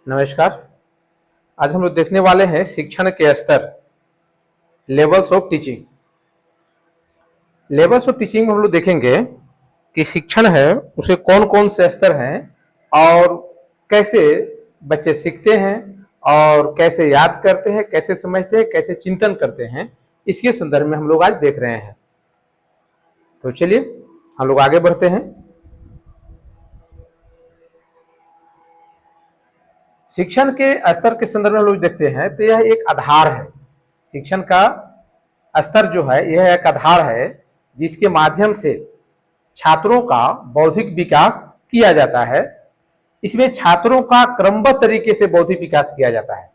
नमस्कार। आज हम लोग देखने वाले हैं शिक्षण के स्तर, levels of teaching. Levels of teaching में हम लोग देखेंगे कि शिक्षण है उसे कौन कौन से स्तर हैं और कैसे बच्चे सीखते हैं और कैसे याद करते हैं, कैसे समझते हैं, कैसे चिंतन करते हैं, इसके संदर्भ में हम लोग आज देख रहे हैं। तो चलिए हम लोग आगे बढ़ते हैं। शिक्षण के स्तर के संदर्भ में हम लोग देखते हैं तो यह एक आधार है। शिक्षण का स्तर जो है यह एक आधार है जिसके माध्यम से छात्रों का बौद्धिक विकास किया जाता है। इसमें छात्रों का क्रमबद्ध तरीके से बौद्धिक विकास किया जाता है,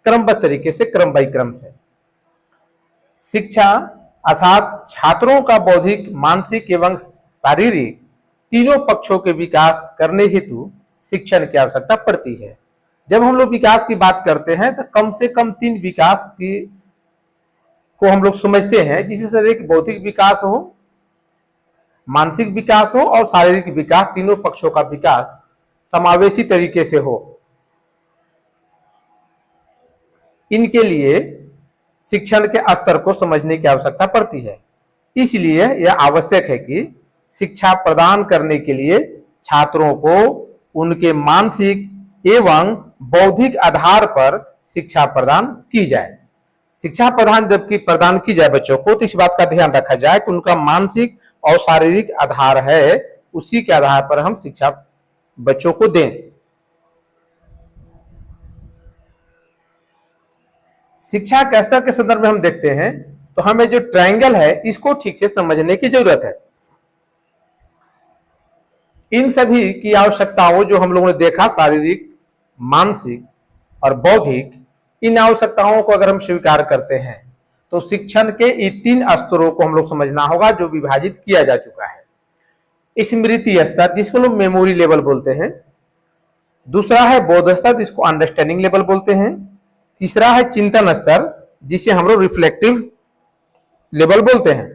क्रमबद्ध तरीके से, क्रम बाई क्रम से। शिक्षा अर्थात छात्रों का बौद्धिक, मानसिक एवं शारीरिक तीनों पक्षों के विकास करने हेतु शिक्षण की आवश्यकता पड़ती है। जब हम लोग विकास की बात करते हैं तो कम से कम 3 विकास की को हम लोग समझते हैं, जिसमें से एक बौद्धिक विकास हो, मानसिक विकास हो और शारीरिक विकास, तीनों पक्षों का विकास समावेशी तरीके से हो। इनके लिए शिक्षण के स्तर को समझने की आवश्यकता पड़ती है। इसलिए यह आवश्यक है कि शिक्षा प्रदान करने के लिए छात्रों को उनके मानसिक एवं बौद्धिक आधार पर शिक्षा प्रदान की जाए। शिक्षा प्रदान जबकि प्रदान की जाए बच्चों को, तो इस बात का ध्यान रखा जाए कि उनका मानसिक और शारीरिक आधार है, उसी के आधार पर हम शिक्षा बच्चों को दें। शिक्षा के स्तर के संदर्भ में हम देखते हैं तो हमें जो ट्रायंगल है इसको ठीक से समझने की जरूरत है। इन सभी की आवश्यकताओं जो हम लोगों ने देखा, शारीरिक, मानसिक और बौद्धिक, इन आवश्यकताओं को अगर हम स्वीकार करते हैं तो शिक्षण के इन 3 स्तरों को हम लोग समझना होगा जो विभाजित किया जा चुका है। स्मृति स्तर जिसको लोग मेमोरी लेवल बोलते हैं, दूसरा है बोध स्तर जिसको अंडरस्टैंडिंग लेवल बोलते हैं, तीसरा है चिंतन स्तर जिसे हम लोग रिफ्लेक्टिव लेवल बोलते हैं।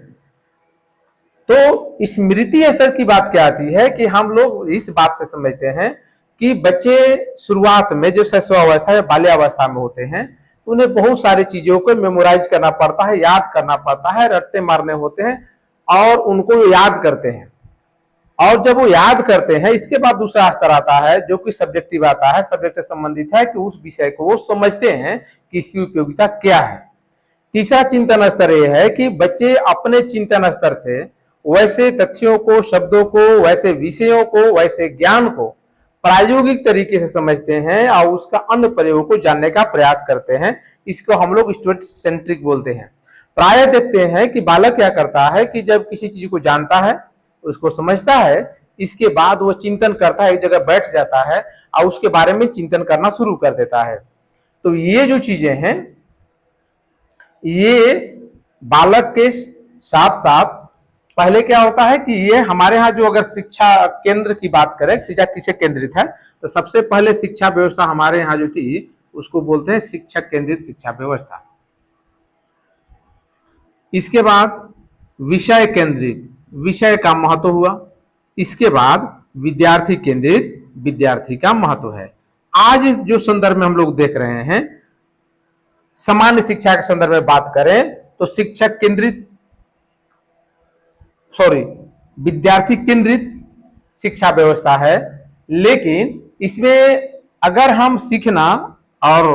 तो स्मृति स्तर की बात क्या आती है कि हम लोग इस बात से समझते हैं कि बच्चे शुरुआत में जो शैशवावस्था या बाल्यावस्था में होते हैं तो उन्हें बहुत सारी चीजों को मेमोराइज करना पड़ता है, याद करना पड़ता है, रट्टे मारने होते हैं और उनको याद करते हैं। और जब वो याद करते हैं इसके बाद दूसरा स्तर आता है जो कि सब्जेक्टिव आता है, सब्जेक्ट से संबंधित है कि उस विषय को वो समझते हैं कि इसकी उपयोगिता क्या है। तीसरा चिंतन स्तर यह है कि बच्चे अपने चिंतन स्तर से वैसे तथ्यों को, शब्दों को, वैसे विषयों को, वैसे ज्ञान को प्रायोगिक तरीके से समझते हैं और उसका अन्य प्रयोग को जानने का प्रयास करते हैं। इसको हम लोग स्टूडेंट सेंट्रिक बोलते हैं। प्राय देखते हैं कि बालक क्या करता है कि जब किसी चीज को जानता है, उसको समझता है, इसके बाद वो चिंतन करता है, एक जगह बैठ जाता है और उसके बारे में चिंतन करना शुरू कर देता है। तो ये जो चीजें हैं ये बालक के साथ साथ पहले क्या होता है कि ये हमारे यहाँ जो अगर शिक्षा केंद्र की बात करें, शिक्षा किसे केंद्रित है, तो सबसे पहले शिक्षा व्यवस्था हमारे यहाँ जो थी उसको बोलते हैं शिक्षक केंद्रित शिक्षा व्यवस्था। इसके बाद विषय केंद्रित, विषय का महत्व हुआ। इसके बाद विद्यार्थी केंद्रित, विद्यार्थी का महत्व है। आज जो संदर्भ में हम लोग देख रहे हैं, सामान्य शिक्षा के संदर्भ में बात करें तो शिक्षक केंद्रित, विद्यार्थी केंद्रित शिक्षा व्यवस्था है। लेकिन इसमें अगर हम सीखना और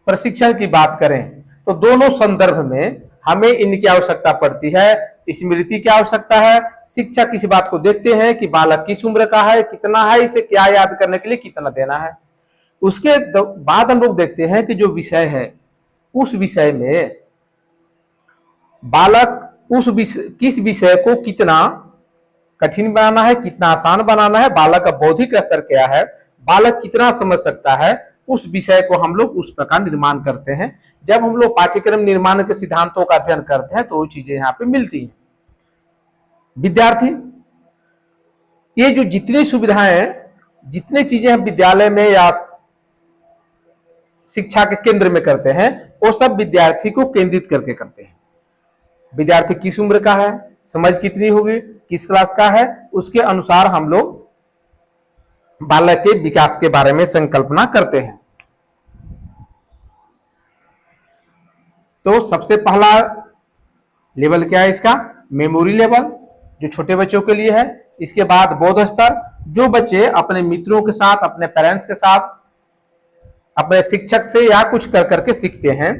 प्रशिक्षण की बात करें तो दोनों संदर्भ में हमें इनकी आवश्यकता पड़ती है। स्मृति की आवश्यकता है, शिक्षक इस बात को देखते हैं कि बालक किस उम्र का है, कितना है, इसे क्या याद करने के लिए कितना देना है। उसके बाद हम लोग देखते हैं कि जो विषय है उस विषय में बालक किस विषय को कितना कठिन बनाना है, कितना आसान बनाना है, बालक का बौद्धिक स्तर क्या है, बालक कितना समझ सकता है, उस विषय को हम लोग उस प्रकार निर्माण करते हैं। जब हम लोग पाठ्यक्रम निर्माण के सिद्धांतों का अध्ययन करते हैं तो वो चीजें यहाँ पे मिलती हैं। विद्यार्थी, ये जो जितनी सुविधाएं, जितनी चीजें हम विद्यालय में या शिक्षा के केंद्र में करते हैं वो सब विद्यार्थी को केंद्रित करके करते हैं। विद्यार्थी किस उम्र का है, समझ कितनी होगी, किस क्लास का है, उसके अनुसार हम लोग बालक के विकास के बारे में संकल्पना करते हैं। तो सबसे पहला लेवल क्या है इसका? मेमोरी लेवल, जो छोटे बच्चों के लिए है। इसके बाद बोध स्तर, जो बच्चे अपने मित्रों के साथ, अपने पेरेंट्स के साथ, अपने शिक्षक से या कुछ कर करके सीखते हैं,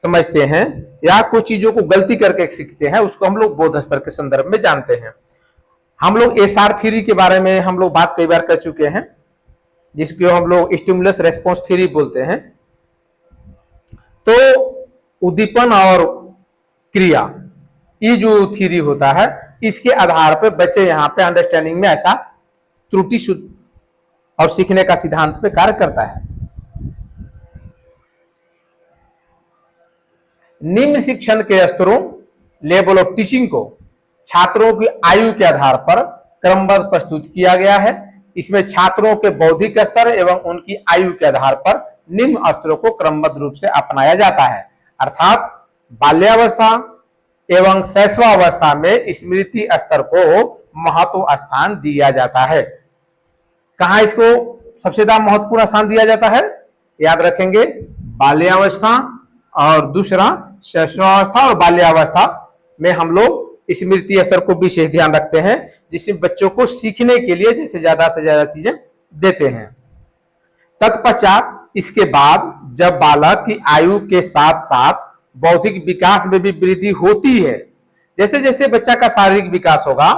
समझते हैं, या कुछ चीजों को गलती करके सीखते हैं, उसको हम लोग बोध स्तर के संदर्भ में जानते हैं। हम लोग एसआर थ्योरी के बारे में हम लोग बात कई बार कर चुके हैं, जिसको हम लोग स्टिमुलस रेस्पॉन्स थ्योरी बोलते हैं। तो उद्दीपन और क्रिया, ये जो थ्योरी होता है, इसके आधार पर बच्चे यहाँ पे अंडरस्टैंडिंग में ऐसा त्रुटि और सीखने का सिद्धांत पे कार्य करता है। निम्न शिक्षण के स्तरों, लेवल ऑफ टीचिंग को छात्रों की आयु के आधार पर क्रमबद्ध प्रस्तुत किया गया है। इसमें छात्रों के बौद्धिक स्तर एवं उनकी आयु के आधार पर निम्न स्तरों को क्रमबद्ध रूप से अपनाया जाता है। अर्थात बाल्यावस्था एवं शैशवावस्था में स्मृति स्तर को महत्व स्थान दिया जाता है। कहां इसको सबसे ज्यादा महत्वपूर्ण स्थान दिया जाता है? याद रखेंगे, बाल्यावस्था और दूसरा शैशवावस्था और बाल्यावस्था में हम लोग स्मृति स्तर को विशेष ध्यान रखते हैं, जिससे बच्चों को सीखने के लिए जैसे ज्यादा से ज्यादा चीजें देते हैं। तत्पश्चात इसके बाद जब बालक की आयु के साथ साथ बौद्धिक विकास में भी वृद्धि होती है, जैसे जैसे बच्चा का शारीरिक विकास होगा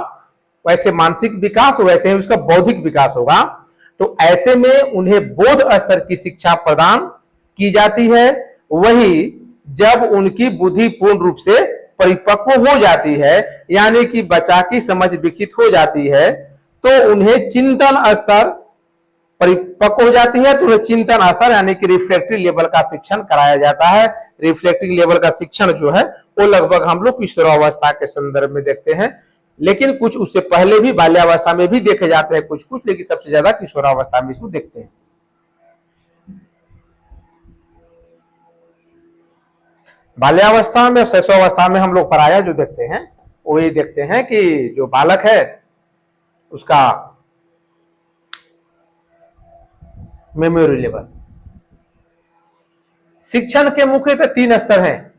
वैसे मानसिक विकास, वैसे ही उसका बौद्धिक विकास होगा, तो ऐसे में उन्हें बोध स्तर की शिक्षा प्रदान की जाती है। वही जब उनकी बुद्धि पूर्ण रूप से परिपक्व हो जाती है, यानी कि बच्चा की समझ विकसित हो जाती है, तो उन्हें चिंतन स्तर परिपक्व हो जाती है, तो उन्हें चिंतन स्तर यानी कि रिफ्लेक्टिव लेवल का शिक्षण कराया जाता है। रिफ्लेक्टिव लेवल का शिक्षण जो है वो लगभग हम लोग किशोरावस्था के संदर्भ में देखते हैं, लेकिन कुछ उससे पहले भी बाल्यावस्था में भी देखे जाते हैं कुछ कुछ, लेकिन सबसे ज्यादा किशोरावस्था में इसको देखते हैं। बाल्यावस्था में, शैशवावस्था में हम लोग पराया जो देखते हैं वो ये देखते हैं कि जो बालक है उसका मेमोरी लेवल। शिक्षण के मुख्यतः 3 स्तर हैं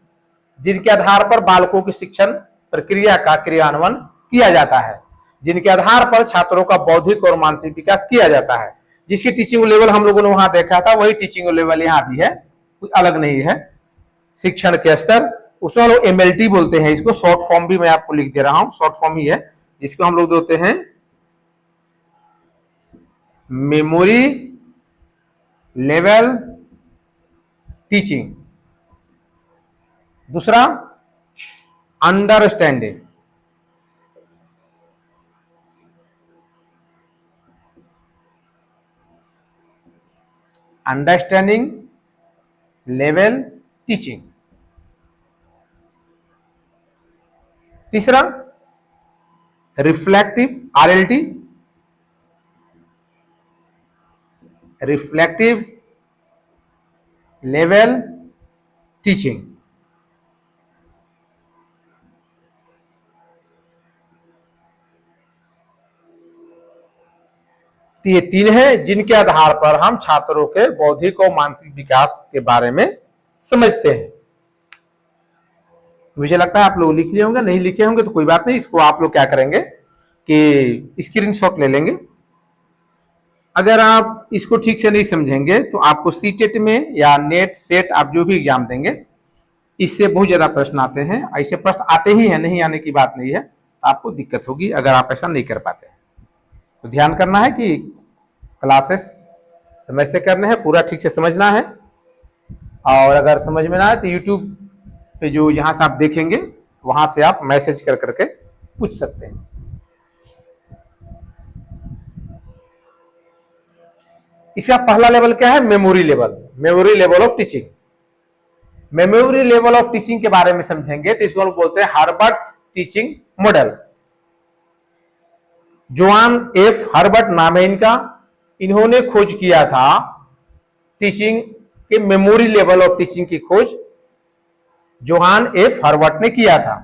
जिनके आधार पर बालकों की शिक्षण प्रक्रिया का क्रियान्वयन किया जाता है, जिनके आधार पर छात्रों का बौद्धिक और मानसिक विकास किया जाता है। जिसकी टीचिंग लेवल हम लोगों ने वहां देखा था, वही टीचिंग लेवल यहाँ भी है, कोई अलग नहीं है। शिक्षण के स्तर, उसमें लोग MLT बोलते हैं इसको, शॉर्ट फॉर्म भी मैं आपको लिख दे रहा हूं, शॉर्ट फॉर्म ही है, जिसको हम लोग बोलते हैं मेमोरी लेवल टीचिंग। दूसरा अंडरस्टैंडिंग, अंडरस्टैंडिंग लेवल टीचिंग। तीसरा reflective RLT, reflective level teaching. तो ये 3 है जिनके आधार पर हम छात्रों के बौद्धिक और मानसिक विकास के बारे में समझते हैं। मुझे लगता है आप लोग लिख लिए होंगे, नहीं लिखे होंगे तो कोई बात नहीं, इसको आप लोग क्या करेंगे कि स्क्रीनशॉट ले लेंगे। अगर आप इसको ठीक से नहीं समझेंगे तो आपको सीटेट में या नेट सेट आप जो भी एग्जाम देंगे, इससे बहुत ज्यादा प्रश्न आते हैं। ऐसे प्रश्न आते ही हैं, नहीं आने की बात नहीं है, आपको दिक्कत होगी अगर आप ऐसा नहीं कर पाते हैं। तो ध्यान करना है कि क्लासेस समय से करने हैं, पूरा ठीक से समझना है। और अगर समझ में ना आए तो यूट्यूब पे जो जहां से आप देखेंगे वहां से आप मैसेज कर करके पूछ सकते हैं। इसका पहला लेवल क्या है? Memory level, memory level of teaching. Memory level of teaching के बारे में समझेंगे तो इसको बोलते हैं Herbart's teaching model. Johann F Herbart नाम है इनका, इन्होंने खोज किया था टीचिंग के मेमोरी लेवल ऑफ टीचिंग की खोज जोहान F हर्बर्ट ने किया था।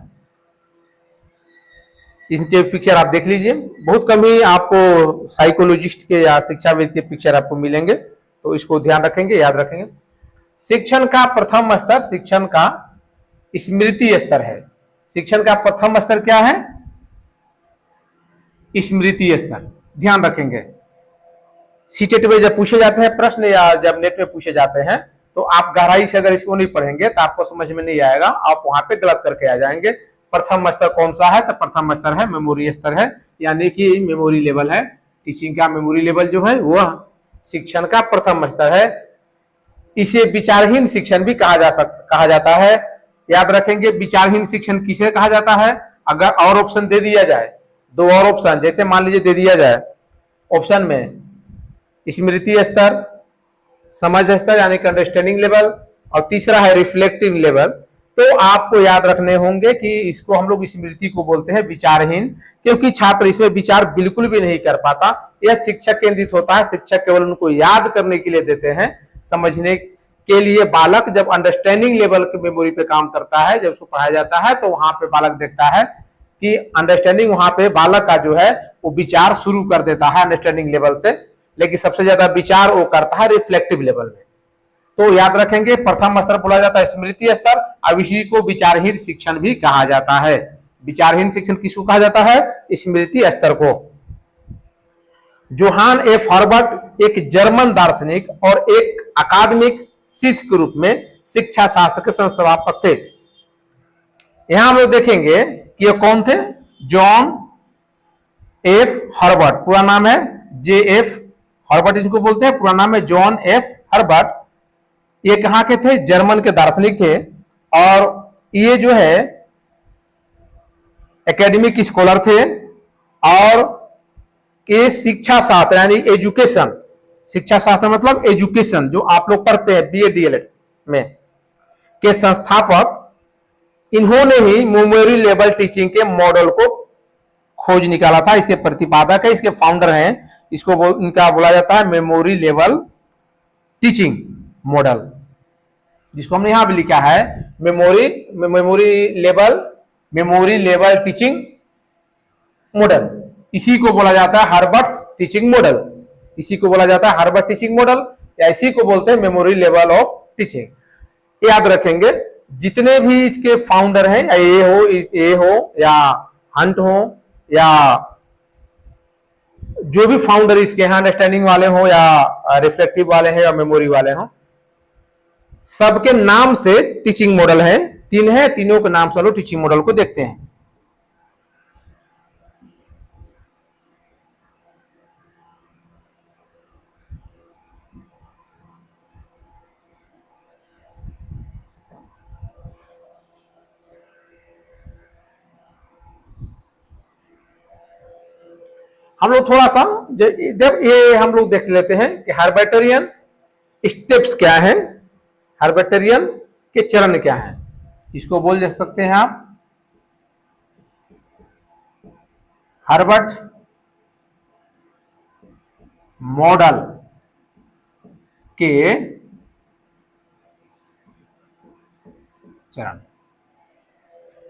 इसके पिक्चर आप देख लीजिए, बहुत कम ही आपको साइकोलॉजिस्ट के या शिक्षाविद के पिक्चर आपको मिलेंगे, तो इसको ध्यान रखेंगे, याद रखेंगे। शिक्षण का प्रथम स्तर शिक्षण का स्मृति स्तर है। शिक्षण का प्रथम स्तर क्या है? स्मृति स्तर, ध्यान रखेंगे। सीटेट में जब पूछे जाते हैं प्रश्न या जब नेट में पूछे जाते हैं, तो आप गहराई से अगर इसको नहीं पढ़ेंगे तो आपको समझ में नहीं आएगा, आप वहां पे गलत करके आ जाएंगे। प्रथम स्तर कौन सा है? तो प्रथम स्तर है मेमोरी स्तर है, यानी कि मेमोरी लेवल है। टीचिंग का मेमोरी लेवल जो है वह शिक्षण का प्रथम स्तर है। इसे विचारहीन शिक्षण भी कहा जाता है। याद रखेंगे, विचारहीन शिक्षण किसे कहा जाता है? अगर और ऑप्शन दे दिया जाए, दो और ऑप्शन, जैसे मान लीजिए दे दिया जाए ऑप्शन में स्मृति स्तर, समझ स्तर यानी कि अंडरस्टैंडिंग लेवल, और तीसरा है रिफ्लेक्टिव लेवल, तो आपको याद रखने होंगे कि इसको हम लोग स्मृति को बोलते हैं विचारहीन, क्योंकि छात्र इसमें विचार बिल्कुल भी नहीं कर पाता। यह शिक्षक केंद्रित होता है, शिक्षक केवल उनको याद करने के लिए देते हैं। समझने के लिए बालक जब अंडरस्टैंडिंग लेवल की मेमोरी पे काम करता है, जब उसको पढ़ाया जाता है, तो वहां पे बालक देखता है कि अंडरस्टैंडिंग, वहां पे बालक का जो है वो विचार शुरू कर देता है अंडरस्टैंडिंग लेवल से, लेकिन सबसे ज्यादा विचार वो करता है रिफ्लेक्टिव लेवल में। तो याद रखेंगे, प्रथम स्तर बोला जाता है स्मृति स्तर, अब इसी को विचारहीन शिक्षण भी कहा जाता है। विचारहीन शिक्षण किसको कहा जाता है? स्मृति स्तर को। जोहान एफ हर्बर्ट एक जर्मन दार्शनिक और एक अकादमिक शिष्य के रूप में शिक्षा शास्त्र के संस्थापक थे। यहां हम लोग देखेंगे कि ये कौन थे? जॉन एफ हर्बर्ट, पूरा नाम है जे एफ हर्बर्ट, इनको बोलते हैं, पूरा नाम है जॉन एफ हर्बर्ट। ये कहां के थे? जर्मन के दार्शनिक थे, और ये जो है एकेडमिक स्कॉलर थे, और ये शिक्षा शास्त्र यानी एजुकेशन, शिक्षा शास्त्र मतलब एजुकेशन जो आप लोग पढ़ते हैं बीए डीएलएड में, के संस्थापक। इन्होंने ही मेमोरी लेवल टीचिंग के मॉडल को खोज निकाला था। इसके प्रतिपादक है, इसके फाउंडर हैं, इसको इनका बोला जाता है मेमोरी लेवल टीचिंग मॉडल, जिसको हमने यहां भी लिखा है मेमोरी लेवल टीचिंग मॉडल। इसी को बोला जाता है हर्बर्ट टीचिंग मॉडल, इसी को बोला जाता है हर्बर्ट टीचिंग मॉडल, या इसी को बोलते हैं मेमोरी लेवल ऑफ टीचिंग। याद रखेंगे, जितने भी इसके फाउंडर हैं, ए हो या हंट हो या जो भी फाउंडर इसके हैं, अंडरस्टैंडिंग वाले हो या रिफ्लेक्टिव वाले हैं या मेमोरी वाले हो, सबके नाम से टीचिंग मॉडल है। तीन है, तीनों के नाम से लोग टीचिंग मॉडल को देखते हैं। हम लोग थोड़ा सा जब ये हम लोग देख लेते हैं कि हर्बर्टियन स्टेप्स क्या है, हर्बर्टियन के चरण क्या है। इसको बोल सकते हैं आप हर्बर्ट मॉडल के चरण,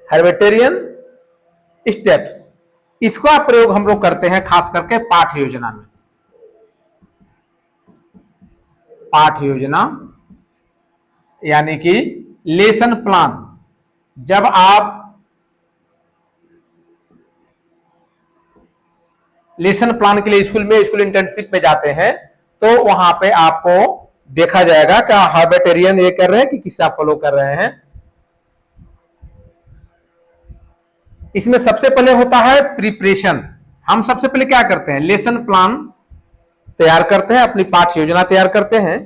हर्बर्टियन स्टेप्स। इसका प्रयोग हम लोग करते हैं खास करके पाठ योजना में। पाठ योजना यानी कि लेसन प्लान। जब आप लेसन प्लान के लिए स्कूल इंटर्नशिप में जाते हैं, तो वहां पे आपको देखा जाएगा कि हर्बर्टियन ये कर रहे हैं कि किसका फॉलो कर रहे हैं। इसमें सबसे पहले होता है प्रिपरेशन। हम सबसे पहले क्या करते हैं? लेसन प्लान तैयार करते हैं, अपनी पाठ योजना तैयार करते हैं,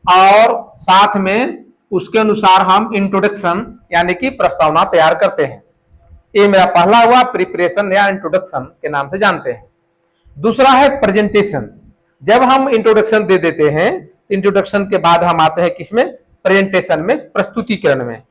और साथ में उसके अनुसार हम इंट्रोडक्शन यानी कि प्रस्तावना तैयार करते हैं। ये मेरा पहला हुआ प्रिपरेशन या इंट्रोडक्शन के नाम से जानते हैं। दूसरा है प्रेजेंटेशन। जब हम इंट्रोडक्शन दे देते हैं, इंट्रोडक्शन के बाद हम आते हैं किसमें? प्रेजेंटेशन में, प्रस्तुतिकरण में।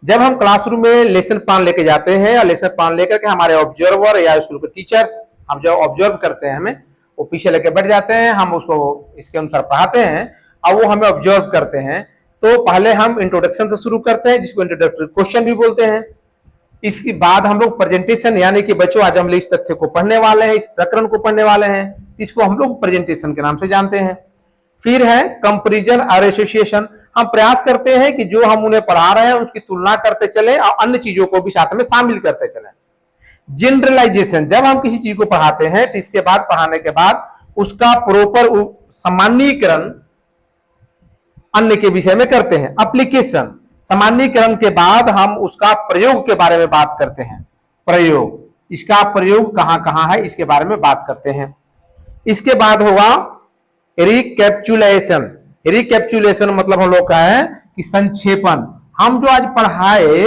जब हम क्लासरूम में लेसन प्लान लेके जाते हैं या लेसन प्लान लेकर के हमारे ऑब्जर्वर या स्कूल के टीचर्स, हम जो ऑब्जर्व करते हैं हमें, वो पीछे लेके बैठ जाते हैं, हम उसको इसके अनुसार पढ़ाते हैं और वो हमें ऑब्जर्व करते हैं। तो पहले हम इंट्रोडक्शन से शुरू करते हैं, जिसको इंट्रोडक्टरी क्वेश्चन भी बोलते हैं। इसके बाद हम लोग प्रेजेंटेशन, यानी कि बच्चों आज हम लोग इस तथ्य को पढ़ने वाले हैं, इस प्रकरण को पढ़ने वाले हैं, इसको हम लोग प्रेजेंटेशन के नाम से जानते हैं। फिर है कंपैरिजन और एसोसिएशन। हम प्रयास करते हैं कि जो हम उन्हें पढ़ा रहे हैं उसकी तुलना करते चले और अन्य चीजों को भी साथ में शामिल करते चले। जनरलाइजेशन, जब हम किसी चीज को पढ़ाते हैं तो इसके बाद पढ़ाने के बाद उसका प्रॉपर सामान्यीकरण अन्य के विषय में करते हैं। एप्लीकेशन, सामान्यीकरण के बाद हम उसका प्रयोग के बारे में बात करते हैं। प्रयोग, इसका प्रयोग कहां कहां है इसके बारे में बात करते हैं। इसके बाद होगा रिकैप्चुलेशन। रिकैप्चुलेशन मतलब हम लोग का है कि संक्षेपण। हम जो आज पढ़ाए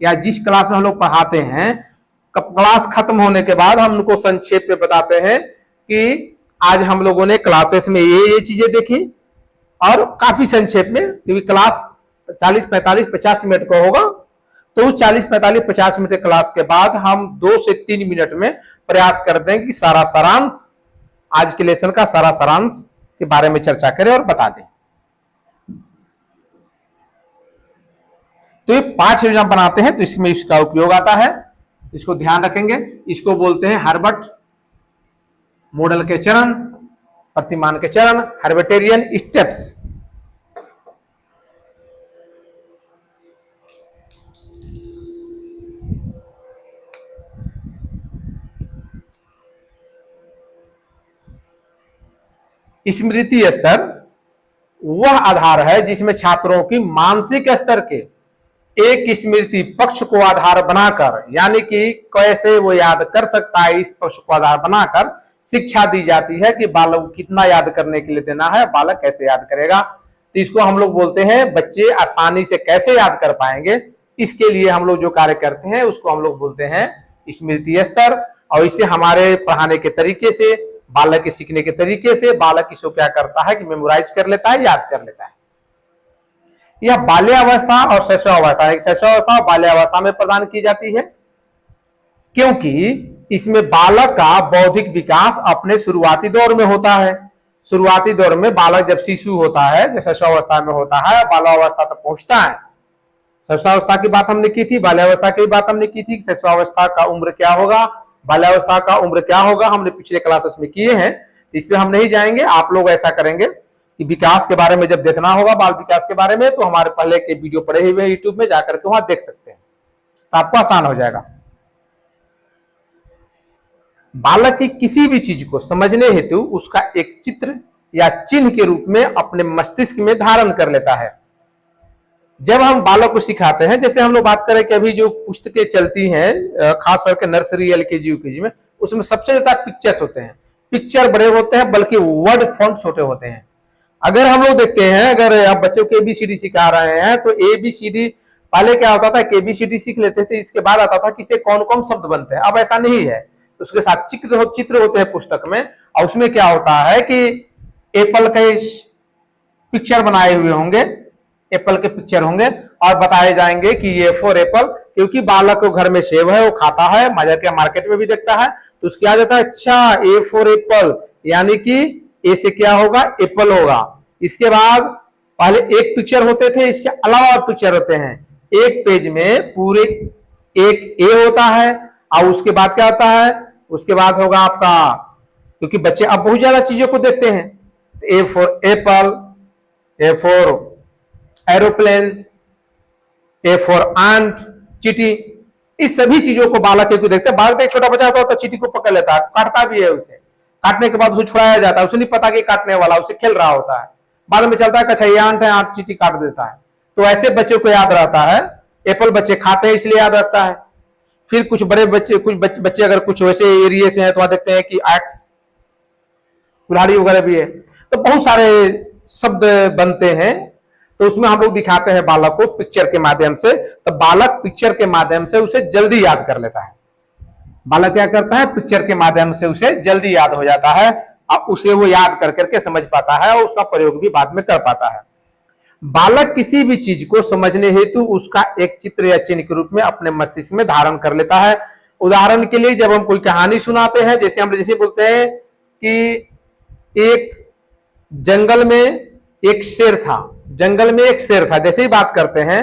या जिस क्लास में हम लोग पढ़ाते हैं, क्लास खत्म होने के बाद हम उनको संक्षेप में बताते हैं कि आज हम लोगों ने क्लासेस में ये चीजें देखी, और काफी संक्षेप में, क्योंकि क्लास 40, 45, 50 मिनट का होगा, तो उस 40, 45, 50 मिनट के क्लास के बाद हम 2 से 3 मिनट में प्रयास करते हैं कि सारा सारांश, आज के लेसन का सारा सारांश के बारे में चर्चा करें और बता दें। तो ये 5 योजना बनाते हैं तो इसमें इसका उपयोग आता है, इसको ध्यान रखेंगे। इसको बोलते हैं हर्बट मॉडल के चरण, प्रतिमान के चरण, हर्बेटेरियन स्टेप्स। स्मृति स्तर वह आधार है जिसमें छात्रों की मानसिक स्तर के एक स्मृति पक्ष को आधार बनाकर, यानी कि कैसे वो याद कर सकता है, इस पक्ष को आधार बनाकर शिक्षा दी जाती है कि बालक को कितना याद करने के लिए देना है, बालक कैसे याद करेगा। तो इसको हम लोग बोलते हैं बच्चे आसानी से कैसे याद कर पाएंगे, इसके लिए हम लोग जो कार्य करते हैं उसको हम लोग बोलते हैं स्मृति स्तर। और इससे हमारे पढ़ाने के तरीके से, बालक के सीखने के तरीके से बालक इसको क्या करता है कि मेमोराइज कर लेता है, याद कर लेता है। यह बाल्यावस्था और शैशवावस्था, शैशवावस्था और बाल्यावस्था में प्रदान की जाती है, क्योंकि इसमें बालक का बौद्धिक विकास अपने शुरुआती दौर में होता है। शुरुआती दौर में बालक जब शिशु होता है, जब शैशवावस्था में होता है, बाल्यावस्था तक पहुंचता है। शैशवावस्था की बात हमने की थी, बाल्यावस्था की बात हमने की थी, शैशवावस्था का उम्र क्या होगा, बाल्यावस्था का उम्र क्या होगा, हमने पिछले क्लासेस में किए हैं, इसमें हम नहीं जाएंगे। आप लोग ऐसा करेंगे कि विकास के बारे में जब देखना होगा, बाल विकास के बारे में, तो हमारे पहले के वीडियो पड़े हुए यूट्यूब में जाकर के वहां देख सकते हैं, तो आपको आसान हो जाएगा। बालक की किसी भी चीज को समझने हेतु उसका एक चित्र या चिन्ह के रूप में अपने मस्तिष्क में धारण कर लेता है। जब हम बालक को सिखाते हैं, जैसे हम लोग बात करें कि अभी जो पुस्तकें चलती हैं खास करके नर्सरी, एलकेजी, यूकेजी में, उसमें सबसे ज्यादा पिक्चर्स होते हैं। पिक्चर बड़े होते हैं, बल्कि वर्ड फॉन्ट छोटे होते हैं। अगर हम लोग देखते हैं, अगर आप बच्चों को ABCD सिखा रहे हैं तो ABCD पहले क्या होता था कि ABCD सीख लेते थे, इसके बाद आता था कि इससे कौन कौन शब्द बनते हैं। अब ऐसा नहीं है, उसके साथ चित्र होते हैं पुस्तक में, और उसमें क्या होता है कि एप्पल के पिक्चर बनाए हुए होंगे, एप्पल के पिक्चर होंगे और बताए जाएंगे कि ये फॉर एप्पल, क्योंकि बालक को घर में सेब है, वो खाता है, मार्केट में भी देखता है, तो उसके आ जाता है अच्छा ए फॉर एप्पल, यानी कि ए से क्या होगा, एप्पल होगा। इसके बाद पहले एक पिक्चर होते थे, इसके अलावा पिक्चर होते हैं। एक पेज में पूरे एक ए होता है, और उसके बाद क्या होता है, उसके बाद होगा आपका, क्योंकि बच्चे अब बहुत ज्यादा चीजों को देखते हैं, A for apple, A for aeroplane, A for ant, चींटी, इस सभी चीजों को बालक को देखते हैं। बालक एक छोटा बच्चा होता है तो चींटी को पकड़ लेता है, काटता भी है उसे, काटने के बाद उसे छुड़ाया जाता है, उसे नहीं पता कि काटने वाला, उसे खेल रहा होता है, बाद में चलता है अच्छा ये आंट है, आंट चींटी काट देता है। तो ऐसे बच्चे को याद रहता है, एप्पल बच्चे खाते हैं इसलिए याद रखता है। फिर कुछ बड़े बच्चे, कुछ बच्चे अगर कुछ वैसे एरिया से हैं तो वहां देखते हैं कि एक्स, कुल्हाड़ी वगैरह भी है, तो बहुत सारे शब्द बनते हैं, तो उसमें हम लोग दिखाते हैं बालक को पिक्चर के माध्यम से, तो बालक पिक्चर के माध्यम से उसे जल्दी याद कर लेता है। बालक क्या करता है, पिक्चर के माध्यम से उसे जल्दी याद हो जाता है, और उसे वो याद कर करके समझ पाता है और उसका प्रयोग भी बाद में कर पाता है। बालक किसी भी चीज को समझने हेतु उसका एक चित्र या चिन्ह के रूप में अपने मस्तिष्क में धारण कर लेता है। उदाहरण के लिए जब हम कोई कहानी सुनाते हैं, जैसे हम जैसे बोलते हैं कि एक जंगल में एक शेर था, जंगल में एक शेर था, जैसे ही बात करते हैं,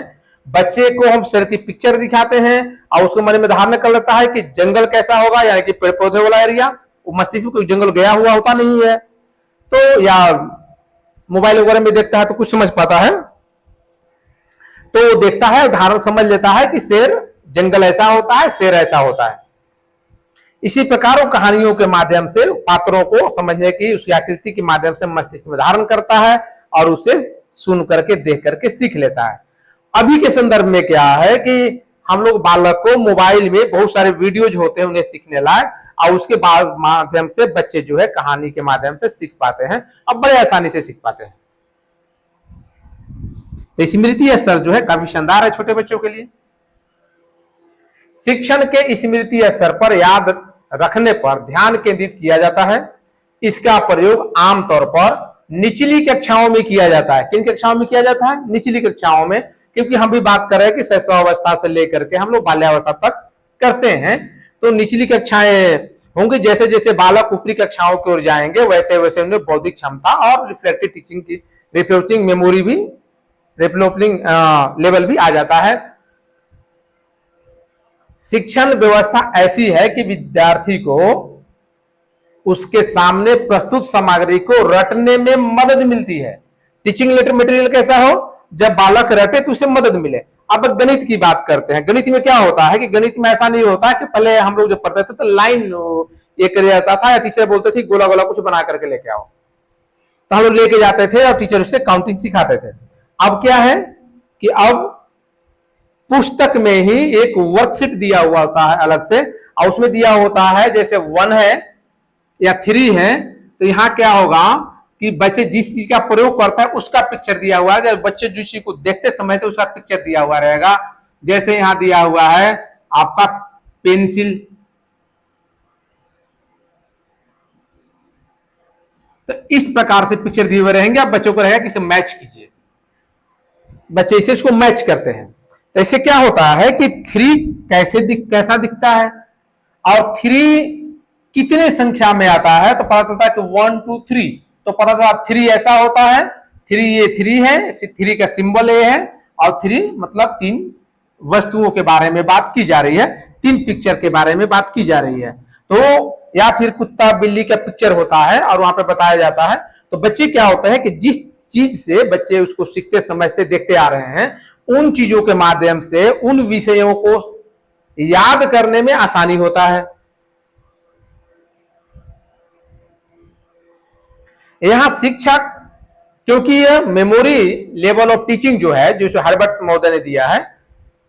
बच्चे को हम शेर की पिक्चर दिखाते हैं और उसको मन में धारणा कर लेता है कि जंगल कैसा होगा, यानी कि पेड़ पौधे वाला एरिया। वो मस्तिष्क में कोई जंगल गया हुआ होता नहीं है, तो या मोबाइल वगैरह में देखता है तो कुछ समझ पाता है, तो वो देखता है, उदाहरण समझ लेता है कि शेर जंगल ऐसा होता है, शेर ऐसा होता है। इसी प्रकार वो कहानियों के माध्यम से पात्रों को समझने की, उसकी आकृति के माध्यम से मस्तिष्क में धारण करता है और उसे सुन करके देख करके सीख लेता है। अभी के संदर्भ में क्या है कि हम लोग बालक को मोबाइल में बहुत सारे वीडियोज होते हैं उन्हें सीखने लायक, और उसके माध्यम से बच्चे जो है कहानी के माध्यम से सीख पाते हैं और बड़े आसानी से सीख पाते हैं। तो स्मृति स्तर जो है काफी शानदार है छोटे बच्चों के लिए। शिक्षण के स्मृति स्तर पर याद रखने पर ध्यान केंद्रित किया जाता है। इसका प्रयोग आमतौर पर निचली कक्षाओं में किया जाता है। किन कक्षाओं में किया जाता है? निचली कक्षाओं में, क्योंकि हम भी बात कर रहे हैं कि शैशवावस्था से लेकर के हम लोग बाल्यावस्था तक करते हैं। तो निचली कक्षाएं होंगी, जैसे जैसे बालक ऊपरी कक्षाओं की ओर जाएंगे वैसे वैसे उन्हें बौद्धिक क्षमता और रिफ्लेक्टिव टीचिंग की रिफ्लेक्टिंग मेमोरी भी, डेवलपिंग लेवल भी आ जाता है। शिक्षण व्यवस्था ऐसी है कि विद्यार्थी को उसके सामने प्रस्तुत सामग्री को रटने में मदद मिलती है। टीचिंग मटेरियल कैसा हो? जब बालक रटे तो उसे मदद मिले। अब गणित की बात करते हैं। गणित में क्या होता है कि गणित में ऐसा नहीं होता कि पहले हम लोग जब पढ़ते थे तो लाइन ये कर जाता था, या टीचर बोलते थे गोला गोला कुछ बना करके लेके आओ, तो हम लोग लेके जाते थे और टीचर उससे काउंटिंग सिखाते थे। अब क्या है कि अब पुस्तक में ही एक वर्कशीट दिया हुआ होता है अलग से, और उसमें दिया होता है जैसे 1 है या 3 है, तो यहाँ क्या होगा कि बच्चे जिस चीज का प्रयोग करता है उसका पिक्चर दिया हुआ है। जब बच्चे जिस चीज को देखते समय तो उसका पिक्चर दिया हुआ रहेगा। जैसे यहाँ दिया हुआ है आपका पेंसिल, तो इस प्रकार से पिक्चर दिए हुए रहेंगे। आप बच्चों को रहेगा कि इसे मैच कीजिए, बच्चे इसे इसको मैच करते हैं। तो इससे क्या होता है कि 3 कैसा दिखता है और 3 कितने संख्या में आता है, तो पता चलता है कि 1 2 3, तो पता चला 3 ऐसा होता है। 3 ये 3 है, 3 का सिंबल ये है, और 3 मतलब 3 वस्तुओं के बारे में बात की जा रही है, 3 पिक्चर के बारे में बात की जा रही है। तो या फिर कुत्ता बिल्ली का पिक्चर होता है और वहां पे बताया जाता है। तो बच्चे क्या होता है कि जिस चीज से बच्चे उसको सीखते समझते देखते आ रहे हैं, उन चीजों के माध्यम से उन विषयों को याद करने में आसानी होता है। यहां शिक्षक, क्योंकि यह मेमोरी लेवल ऑफ टीचिंग जो है, जो हर्बर्ट महोदय ने दिया है,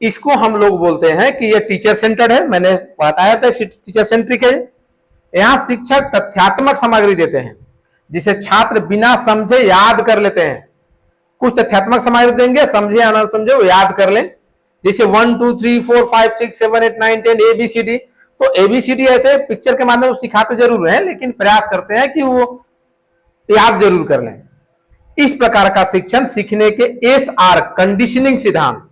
इसको हम लोग बोलते हैं कि यह टीचर सेंटर्ड है। मैंने बताया था टीचर सेंट्रिक है। यहां शिक्षक तथ्यात्मक सामग्री देते हैं जिसे छात्र बिना समझे याद कर लेते हैं। कुछ तथ्यात्मक सामग्री देंगे, समझे या ना समझे वो याद कर लें। जैसे 1 2 3 4 5 6 7 8 9 10 ABCD, तो ABCD ऐसे पिक्चर के माध्यम से सिखाते जरूर हैं, लेकिन प्रयास करते हैं कि वो याद जरूर कर लें। इस प्रकार का शिक्षण सीखने के SR कंडीशनिंग सिद्धांत,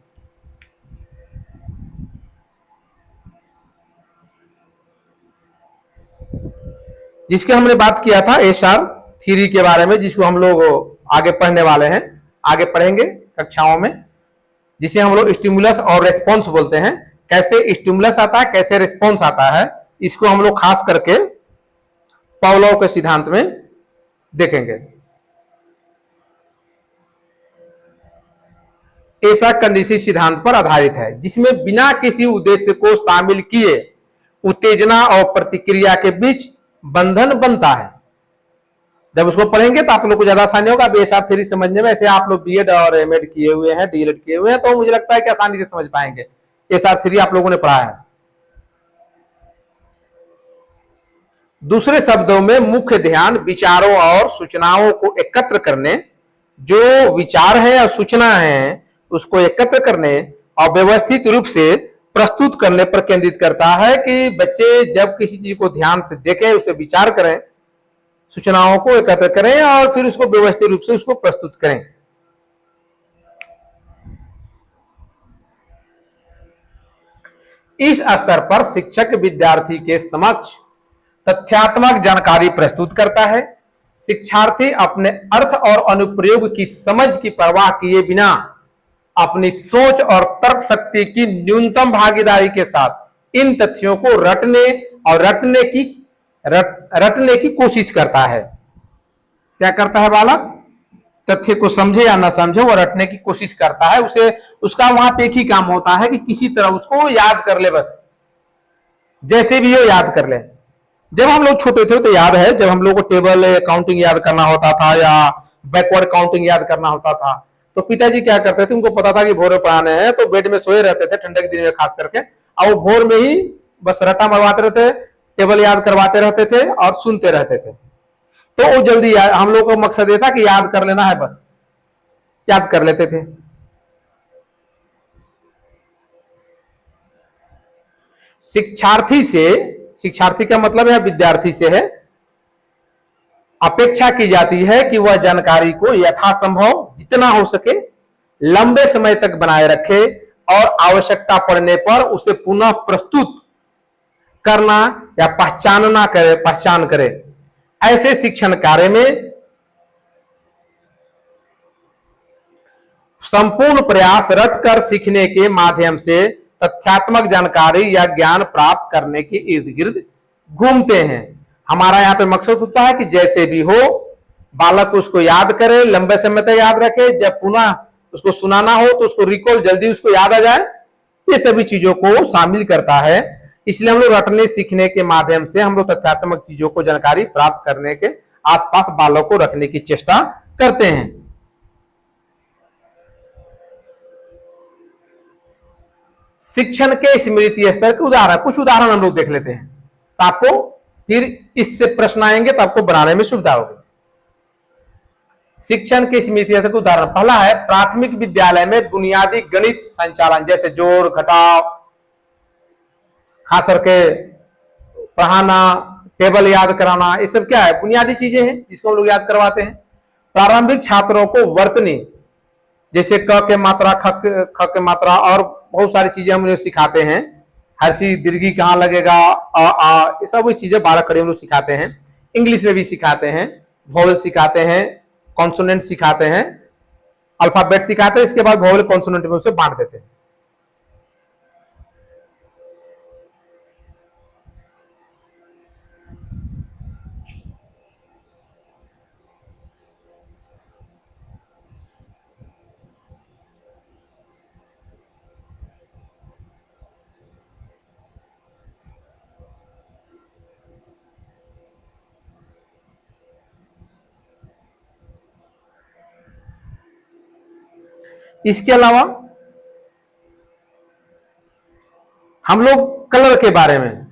जिसके हमने बात किया था SR थ्योरी के बारे में, जिसको हम लोग आगे पढ़ने वाले हैं, आगे पढ़ेंगे कक्षाओं में, जिसे हम लोग स्टिमुलस और रेस्पॉन्स बोलते हैं। कैसे स्टिमुलस आता है, कैसे रेस्पॉन्स आता है, इसको हम लोग खास करके पावलोव के सिद्धांत में देखेंगे। ऐसा कंडीशनिंग सिद्धांत पर आधारित है, जिसमें बिना किसी उद्देश्य को शामिल किए उत्तेजना और प्रतिक्रिया के बीच बंधन बनता है। जब उसको पढ़ेंगे तो आप लोग को ज्यादा आसानी होगा। SR थ्योरी समझने में, ऐसे आप लोग BEd और MAd किए हुए हैं, DLED किए हुए हैं, तो मुझे लगता है कि आसानी से समझ पाएंगे। SR थ्योरी आप लोगों ने पढ़ा है। दूसरे शब्दों में मुख्य ध्यान विचारों और सूचनाओं को एकत्र करने, जो विचार है और सूचना है उसको एकत्र करने और व्यवस्थित रूप से प्रस्तुत करने पर केंद्रित करता है। कि बच्चे जब किसी चीज को ध्यान से देखें, उसे विचार करें, सूचनाओं को एकत्र करें और फिर उसको व्यवस्थित रूप से उसको प्रस्तुत करें। इस स्तर पर शिक्षक विद्यार्थी के समक्ष तथ्यात्मक जानकारी प्रस्तुत करता है। शिक्षार्थी अपने अर्थ और अनुप्रयोग की समझ की परवाह किए बिना अपनी सोच और तर्क शक्ति की न्यूनतम भागीदारी के साथ इन तथ्यों को रटने की कोशिश करता है। क्या करता है बालक? तथ्य को समझे या ना समझे वो रटने की कोशिश करता है। उसे उसका वहां पे एक ही काम होता है कि किसी तरह उसको याद कर ले, बस जैसे भी हो याद कर ले। जब हम लोग छोटे थे तो याद है, जब हम लोग को टेबल काउंटिंग याद करना होता था या बैकवर्ड काउंटिंग याद करना होता था, तो पिताजी क्या करते थे, उनको पता था कि भोर में पढ़ाने हैं, तो बेड में सोए रहते थे ठंडे के दिन में खास करके, और वो भोर में ही बस रट्टा मरवाते रहते, टेबल याद करवाते रहते थे और सुनते रहते थे। तो वो जल्दी हम लोग को मकसद ये था कि याद कर लेना है, बस याद कर लेते थे। शिक्षार्थी का मतलब है विद्यार्थी से है, अपेक्षा की जाती है कि वह जानकारी को यथासंभव जितना हो सके लंबे समय तक बनाए रखे और आवश्यकता पड़ने पर उसे पुनः प्रस्तुत करना या पहचान करे। ऐसे शिक्षण कार्य में संपूर्ण प्रयास रटकर सीखने के माध्यम से तथ्यात्मक जानकारी या ज्ञान प्राप्त करने के इर्द गिर्द घूमते हैं। हमारा यहाँ पे मकसद होता है कि जैसे भी हो बालक उसको याद करे, लंबे समय तक याद रखे, जब पुनः उसको सुनाना हो तो उसको रिकॉल जल्दी उसको याद आ जाए। ये सभी चीजों को शामिल करता है। इसलिए हम लोग रटने सीखने के माध्यम से हम लोग तथ्यात्मक चीजों को जानकारी प्राप्त करने के आसपास बालक को रखने की चेष्टा करते हैं। शिक्षण के स्मृति स्तर के कुछ उदाहरण हम लोग देख लेते हैं, तो आपको फिर इससे प्रश्न आएंगे तो आपको बनाने में सुविधा होगी। शिक्षण के स्मृति स्तर के उदाहरण, पहला है प्राथमिक विद्यालय में बुनियादी गणित संचालन, जैसे जोड़ घटाव, खास करके पढ़ाना, टेबल याद कराना, ये सब क्या है, बुनियादी चीजें हैं जिसको हम लोग याद करवाते हैं। प्रारंभिक छात्रों को वर्तनी, जैसे क के मात्रा, ख के मात्रा और बहुत सारी चीजें हम लोग सिखाते हैं। हर्षी दीर्घी कहाँ लगेगा, ये सब चीजें 12 कड़ी हम लोग सिखाते हैं। इंग्लिश में भी सिखाते हैं, वोवेल सिखाते हैं, कॉन्सोनेंट सिखाते हैं, अल्फाबेट सिखाते हैं, इसके बाद वोवेल कॉन्सोनेंट में उसे बांट देते हैं। इसके अलावा हम लोग कलर के बारे में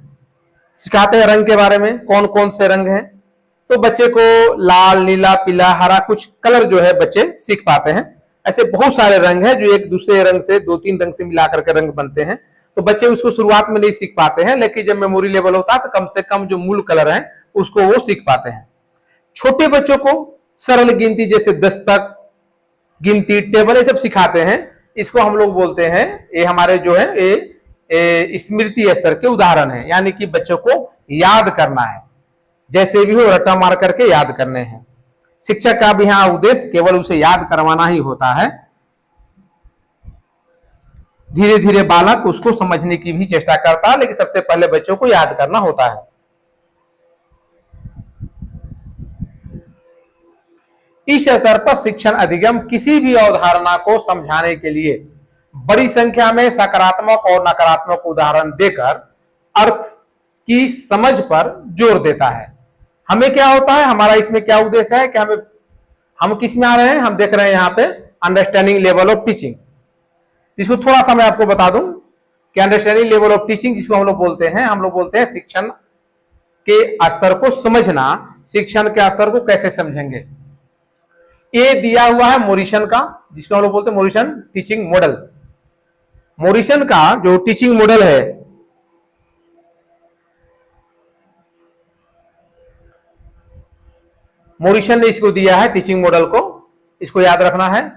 सिखाते हैं, रंग के बारे में, कौन कौन से रंग हैं। तो बच्चे को लाल, नीला, पीला, हरा, कुछ कलर जो है बच्चे सीख पाते हैं। ऐसे बहुत सारे रंग हैं जो एक दूसरे रंग से 2-3 रंग से मिलाकर के रंग बनते हैं। तो बच्चे उसको शुरुआत में नहीं सीख पाते हैं, लेकिन जब मेमोरी लेवल होता है तो कम से कम जो मूल कलर है उसको वो सीख पाते हैं। छोटे बच्चों को सरल गिनती जैसे दस्तक, गिनती, टेबल, ये सब सिखाते हैं। इसको हम लोग बोलते हैं, ये हमारे जो है ये स्मृति स्तर के उदाहरण है, यानी कि बच्चों को याद करना है, जैसे भी हो रट्टा मार करके याद करने हैं। शिक्षक का भी यहाँ उद्देश्य केवल उसे याद करवाना ही होता है। धीरे धीरे बालक उसको समझने की भी चेष्टा करता है, लेकिन सबसे पहले बच्चों को याद करना होता है। इस स्तर पर शिक्षण अधिगम किसी भी अवधारणा को समझाने के लिए बड़ी संख्या में सकारात्मक और नकारात्मक उदाहरण देकर अर्थ की समझ पर जोर देता है। हमें क्या होता है, हमारा इसमें क्या उद्देश्य है कि हम किस में आ रहे हैं, हम देख रहे हैं यहाँ पे अंडरस्टैंडिंग लेवल ऑफ टीचिंग। इसको थोड़ा सा मैं आपको बता दूं कि अंडरस्टैंडिंग लेवल ऑफ टीचिंग जिसको हम लोग बोलते हैं शिक्षण के स्तर को समझना। शिक्षण के स्तर को कैसे समझेंगे, ये दिया हुआ है मोरिसन का, जिसको हम लोग बोलते हैं मोरिसन टीचिंग मॉडल। मोरिसन का जो टीचिंग मॉडल है, मोरिसन ने इसको दिया है टीचिंग मॉडल को, इसको याद रखना है।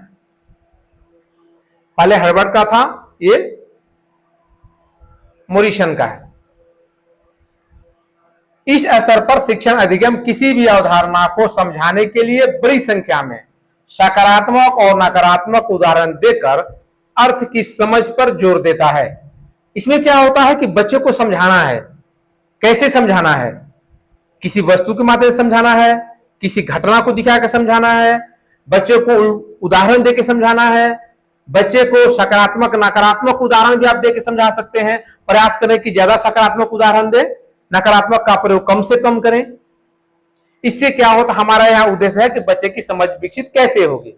पहले हर्बर्ट का था, ये मोरिसन का है। इस स्तर पर शिक्षण अधिगम किसी भी अवधारणा को समझाने के लिए बड़ी संख्या में सकारात्मक और नकारात्मक उदाहरण देकर अर्थ की समझ पर जोर देता है। इसमें क्या होता है कि बच्चे को समझाना है। कैसे समझाना है? किसी वस्तु के माध्यम से समझाना है, किसी घटना को दिखाकर समझाना है, बच्चे को उदाहरण देकर समझाना है, बच्चे को सकारात्मक नकारात्मक उदाहरण भी आप देकर समझा सकते हैं। प्रयास करें कि ज्यादा सकारात्मक उदाहरण दे, नकारात्मक का प्रयोग कम से कम करें। इससे क्या होता, हमारा यहां उद्देश्य है कि बच्चे की समझ विकसित कैसे होगी।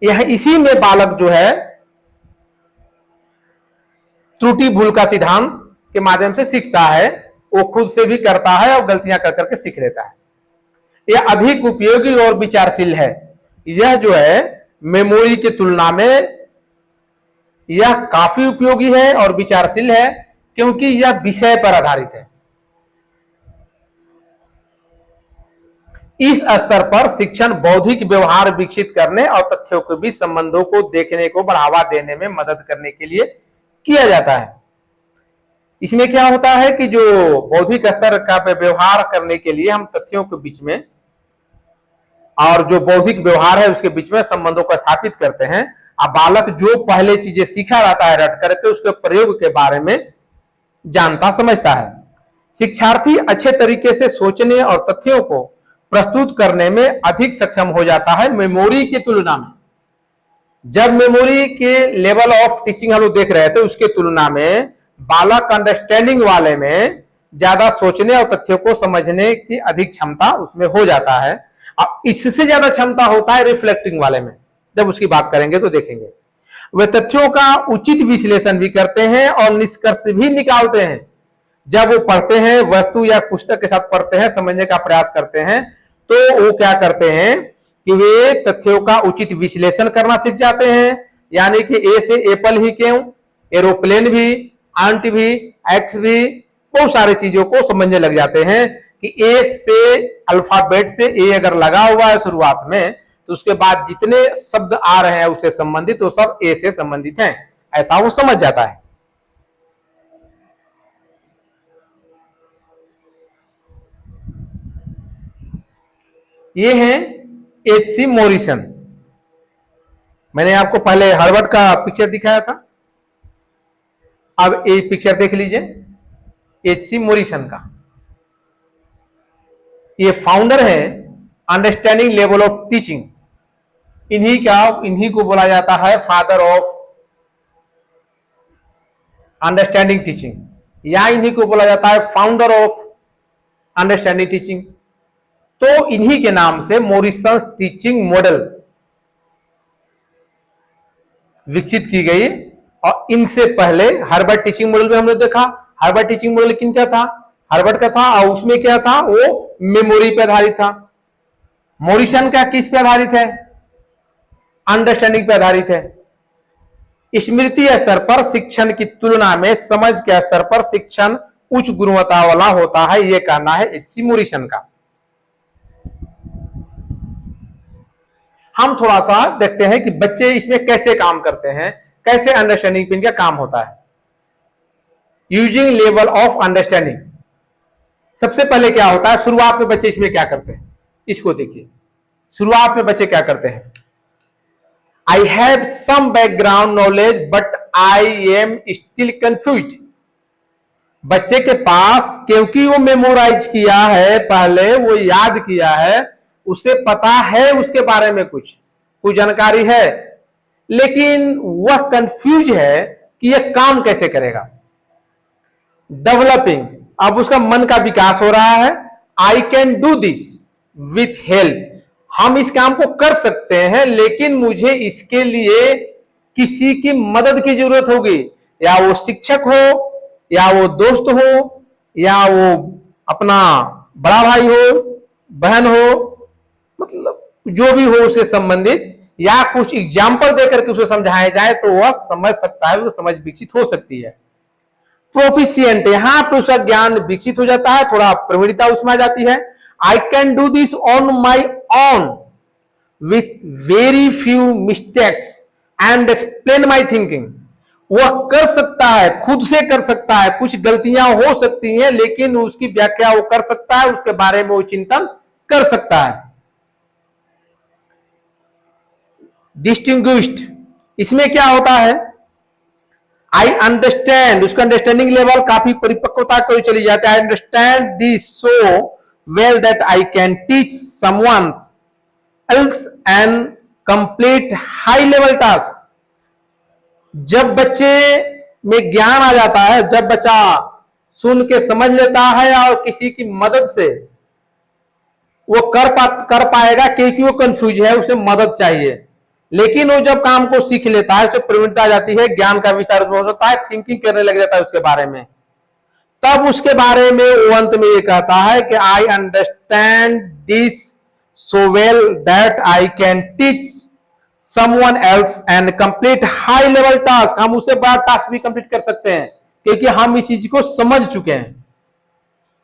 यह इसी में बालक जो है त्रुटि भूल का सिद्धांत के माध्यम से सीखता है। वो खुद से भी करता है और गलतियां कर करके सीख लेता है। यह अधिक उपयोगी और विचारशील है। यह जो है मेमोरी की तुलना में यह काफी उपयोगी है और विचारशील है, क्योंकि यह विषय पर आधारित है। इस स्तर पर शिक्षण बौद्धिक व्यवहार विकसित करने और तथ्यों के बीच संबंधों को देखने को बढ़ावा देने में मदद करने के लिए किया जाता है। इसमें क्या होता है कि जो बौद्धिक स्तर का व्यवहार करने के लिए हम तथ्यों के बीच में और जो बौद्धिक व्यवहार है उसके बीच में संबंधों को स्थापित करते हैं। अब बालक जो पहले चीजें सीखा रहता है रट करके, उसके प्रयोग के बारे में जानता समझता है। शिक्षार्थी अच्छे तरीके से सोचने और तथ्यों को प्रस्तुत करने में अधिक सक्षम हो जाता है मेमोरी की तुलना में। जब मेमोरी के लेवल ऑफ टीचिंग हम लोग देख रहे थे, उसके तुलना में बालक अंडरस्टैंडिंग वाले में ज्यादा सोचने और तथ्यों को समझने की अधिक क्षमता उसमें हो जाता है। अब इससे ज्यादा क्षमता होता है रिफ्लेक्टिंग वाले में। जब उसकी बात करेंगे तो देखेंगे। वे तथ्यों का उचित विश्लेषण भी करते हैं और निष्कर्ष भी निकालते हैं। जब वो पढ़ते हैं, वस्तु या पुस्तक के साथ पढ़ते हैं, समझने का प्रयास करते हैं, तो वो क्या करते हैं कि वे तथ्यों का उचित विश्लेषण करना सीख जाते हैं। यानी कि ए से एप्पल ही क्यों, एरोप्लेन भी, आंट भी, एक्स भी, बहुत सारी चीजों को समझने लग जाते हैं कि ए से अल्फाबेट से ए अगर लगा हुआ है शुरुआत में, तो उसके बाद जितने शब्द आ रहे हैं उससे संबंधित, वो सब ए से संबंधित हैं, ऐसा वो समझ जाता है। ये है एच.सी. मॉरिसन। मैंने आपको पहले हार्वर्ड का पिक्चर दिखाया था, अब ये पिक्चर देख लीजिए एच.सी. मॉरिसन का। ये फाउंडर है अंडरस्टैंडिंग लेवल ऑफ टीचिंग। इन्हीं को बोला जाता है फादर ऑफ अंडरस्टैंडिंग टीचिंग, या इन्हीं को बोला जाता है फाउंडर ऑफ अंडरस्टैंडिंग टीचिंग। तो इन्हीं के नाम से मॉरिसन टीचिंग मॉडल विकसित की गई। और इनसे पहले हार्वर्ड टीचिंग मॉडल में हमने देखा, हार्वर्ड टीचिंग मॉडल किन का था, हार्वर्ड का था, और उसमें क्या था, वो मेमोरी पे आधारित था। मॉरिसन का किस पे आधारित है, अंडरस्टैंडिंग पे आधारित है। स्मृति स्तर पर शिक्षण की तुलना में समझ के स्तर पर शिक्षण उच्च गुणवत्ता वाला होता है, यह कहना है एच.सी. मॉरिसन का। हम थोड़ा सा देखते हैं कि बच्चे इसमें कैसे काम करते हैं, कैसे अंडरस्टैंडिंग पे इनका काम होता है। Using level of understanding. सबसे पहले क्या होता है, शुरुआत में बच्चे इसमें क्या करते हैं, इसको देखिए। शुरुआत में बच्चे क्या करते हैं, I have some background knowledge but I am still confused. बच्चे के पास, क्योंकि वो मेमोराइज किया है, पहले वो याद किया है, उसे पता है उसके बारे में कुछ जानकारी है, लेकिन वह कंफ्यूज है कि यह काम कैसे करेगा। डेवलपिंग, अब उसका मन का विकास हो रहा है। I can do this with help, हम इस काम को कर सकते हैं, लेकिन मुझे इसके लिए किसी की मदद की जरूरत होगी, या वो शिक्षक हो, या वो दोस्त हो, या वो अपना बड़ा भाई हो, बहन हो, मतलब जो भी हो उससे संबंधित, या कुछ एग्जाम्पल देकर के उसे समझाया जाए तो वह समझ सकता है, उसकी समझ विकसित हो सकती है। प्रोफिशिएंट, यहां पर उसका ज्ञान विकसित हो जाता है, थोड़ा प्रवीणता उसमें आ जाती है। I can do this on my on with very few mistakes and explain my thinking. वह कर सकता है, खुद से कर सकता है, कुछ गलतियां हो सकती हैं, लेकिन उसकी व्याख्या वो कर सकता है, उसके बारे में वो चिंतन कर सकता है। डिस्टिंग्विश्ड, इसमें क्या होता है, आई अंडरस्टैंड, उसका अंडरस्टैंडिंग लेवल काफी परिपक्वता को चली जाती है। I understand this so well that I can teach someone else and complete high level task. जब बच्चे में ज्ञान आ जाता है, जब बच्चा सुन के समझ लेता है और किसी की मदद से वो कर पाएगा, क्योंकि वो कंफ्यूज है, उसे मदद चाहिए। लेकिन वो जब काम को सीख लेता है, उसे प्रवीणता आ जाती है, ज्ञान का विस्तार हो सकता है, थिंकिंग करने लग जाता है उसके बारे में, तब उसके बारे में वो अंत में ये कहता है कि I understand this so well that I can teach someone else and complete high level task। हम उससे बड़ा टास्क भी कंप्लीट कर सकते हैं, क्योंकि हम इस चीज को समझ चुके हैं,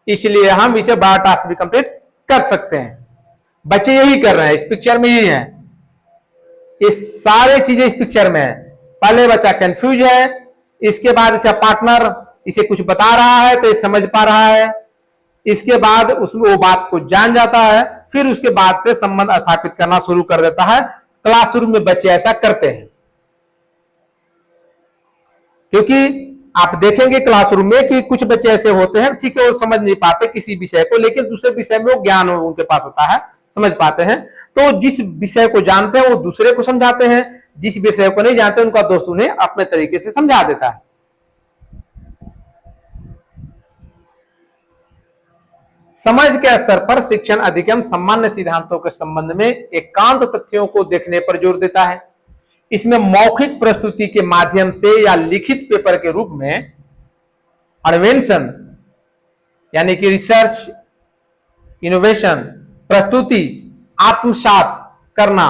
इसलिए हम इसे बड़ा टास्क भी कंप्लीट कर सकते हैं। बच्चे यही कर रहे हैं, इस पिक्चर में यही है, ये सारे चीजें इस पिक्चर में है। पहले बच्चा कंफ्यूज है, इसके बाद इसका पार्टनर इसे कुछ बता रहा है तो ये समझ पा रहा है, इसके बाद उसमें वो बात को जान जाता है, फिर उसके बाद से संबंध स्थापित करना शुरू कर देता है। क्लासरूम में बच्चे ऐसा करते हैं, क्योंकि आप देखेंगे क्लासरूम में कि कुछ बच्चे ऐसे होते हैं, ठीक है, वो समझ नहीं पाते किसी विषय को, लेकिन दूसरे विषय में वो ज्ञान उनके पास होता है, समझ पाते हैं। तो जिस विषय को जानते हैं वो दूसरे को समझाते हैं, जिस विषय को नहीं जानते उनका दोस्त उन्हें अपने तरीके से समझा देता है। समझ के स्तर पर शिक्षण अधिगम सामान्य सिद्धांतों के संबंध में एकांत तथ्यों को देखने पर जोर देता है। इसमें मौखिक प्रस्तुति के माध्यम से या लिखित पेपर के रूप में इन्वेंशन यानी कि रिसर्च, इनोवेशन, प्रस्तुति, आत्मसात करना,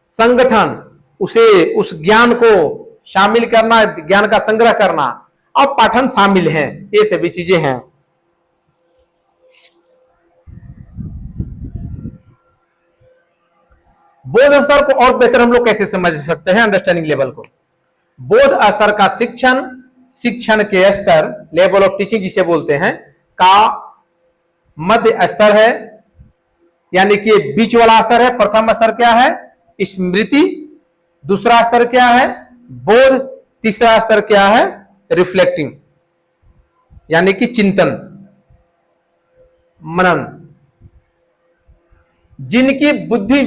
संगठन, उसे उस ज्ञान को शामिल करना, ज्ञान का संग्रह करना और पाठन शामिल हैं, ये सभी चीजें हैं। बोध स्तर को और बेहतर हम लोग कैसे समझ सकते हैं, अंडरस्टैंडिंग लेवल को। बोध स्तर का शिक्षण, शिक्षण के स्तर, लेवल ऑफ टीचिंग जिसे बोलते हैं, का मध्य स्तर है, यानी कि बीच वाला स्तर है। प्रथम स्तर क्या है, स्मृति। दूसरा स्तर क्या है, बोध। तीसरा स्तर क्या है, रिफ्लेक्टिंग यानी कि चिंतन, मनन। जिनकी बुद्धि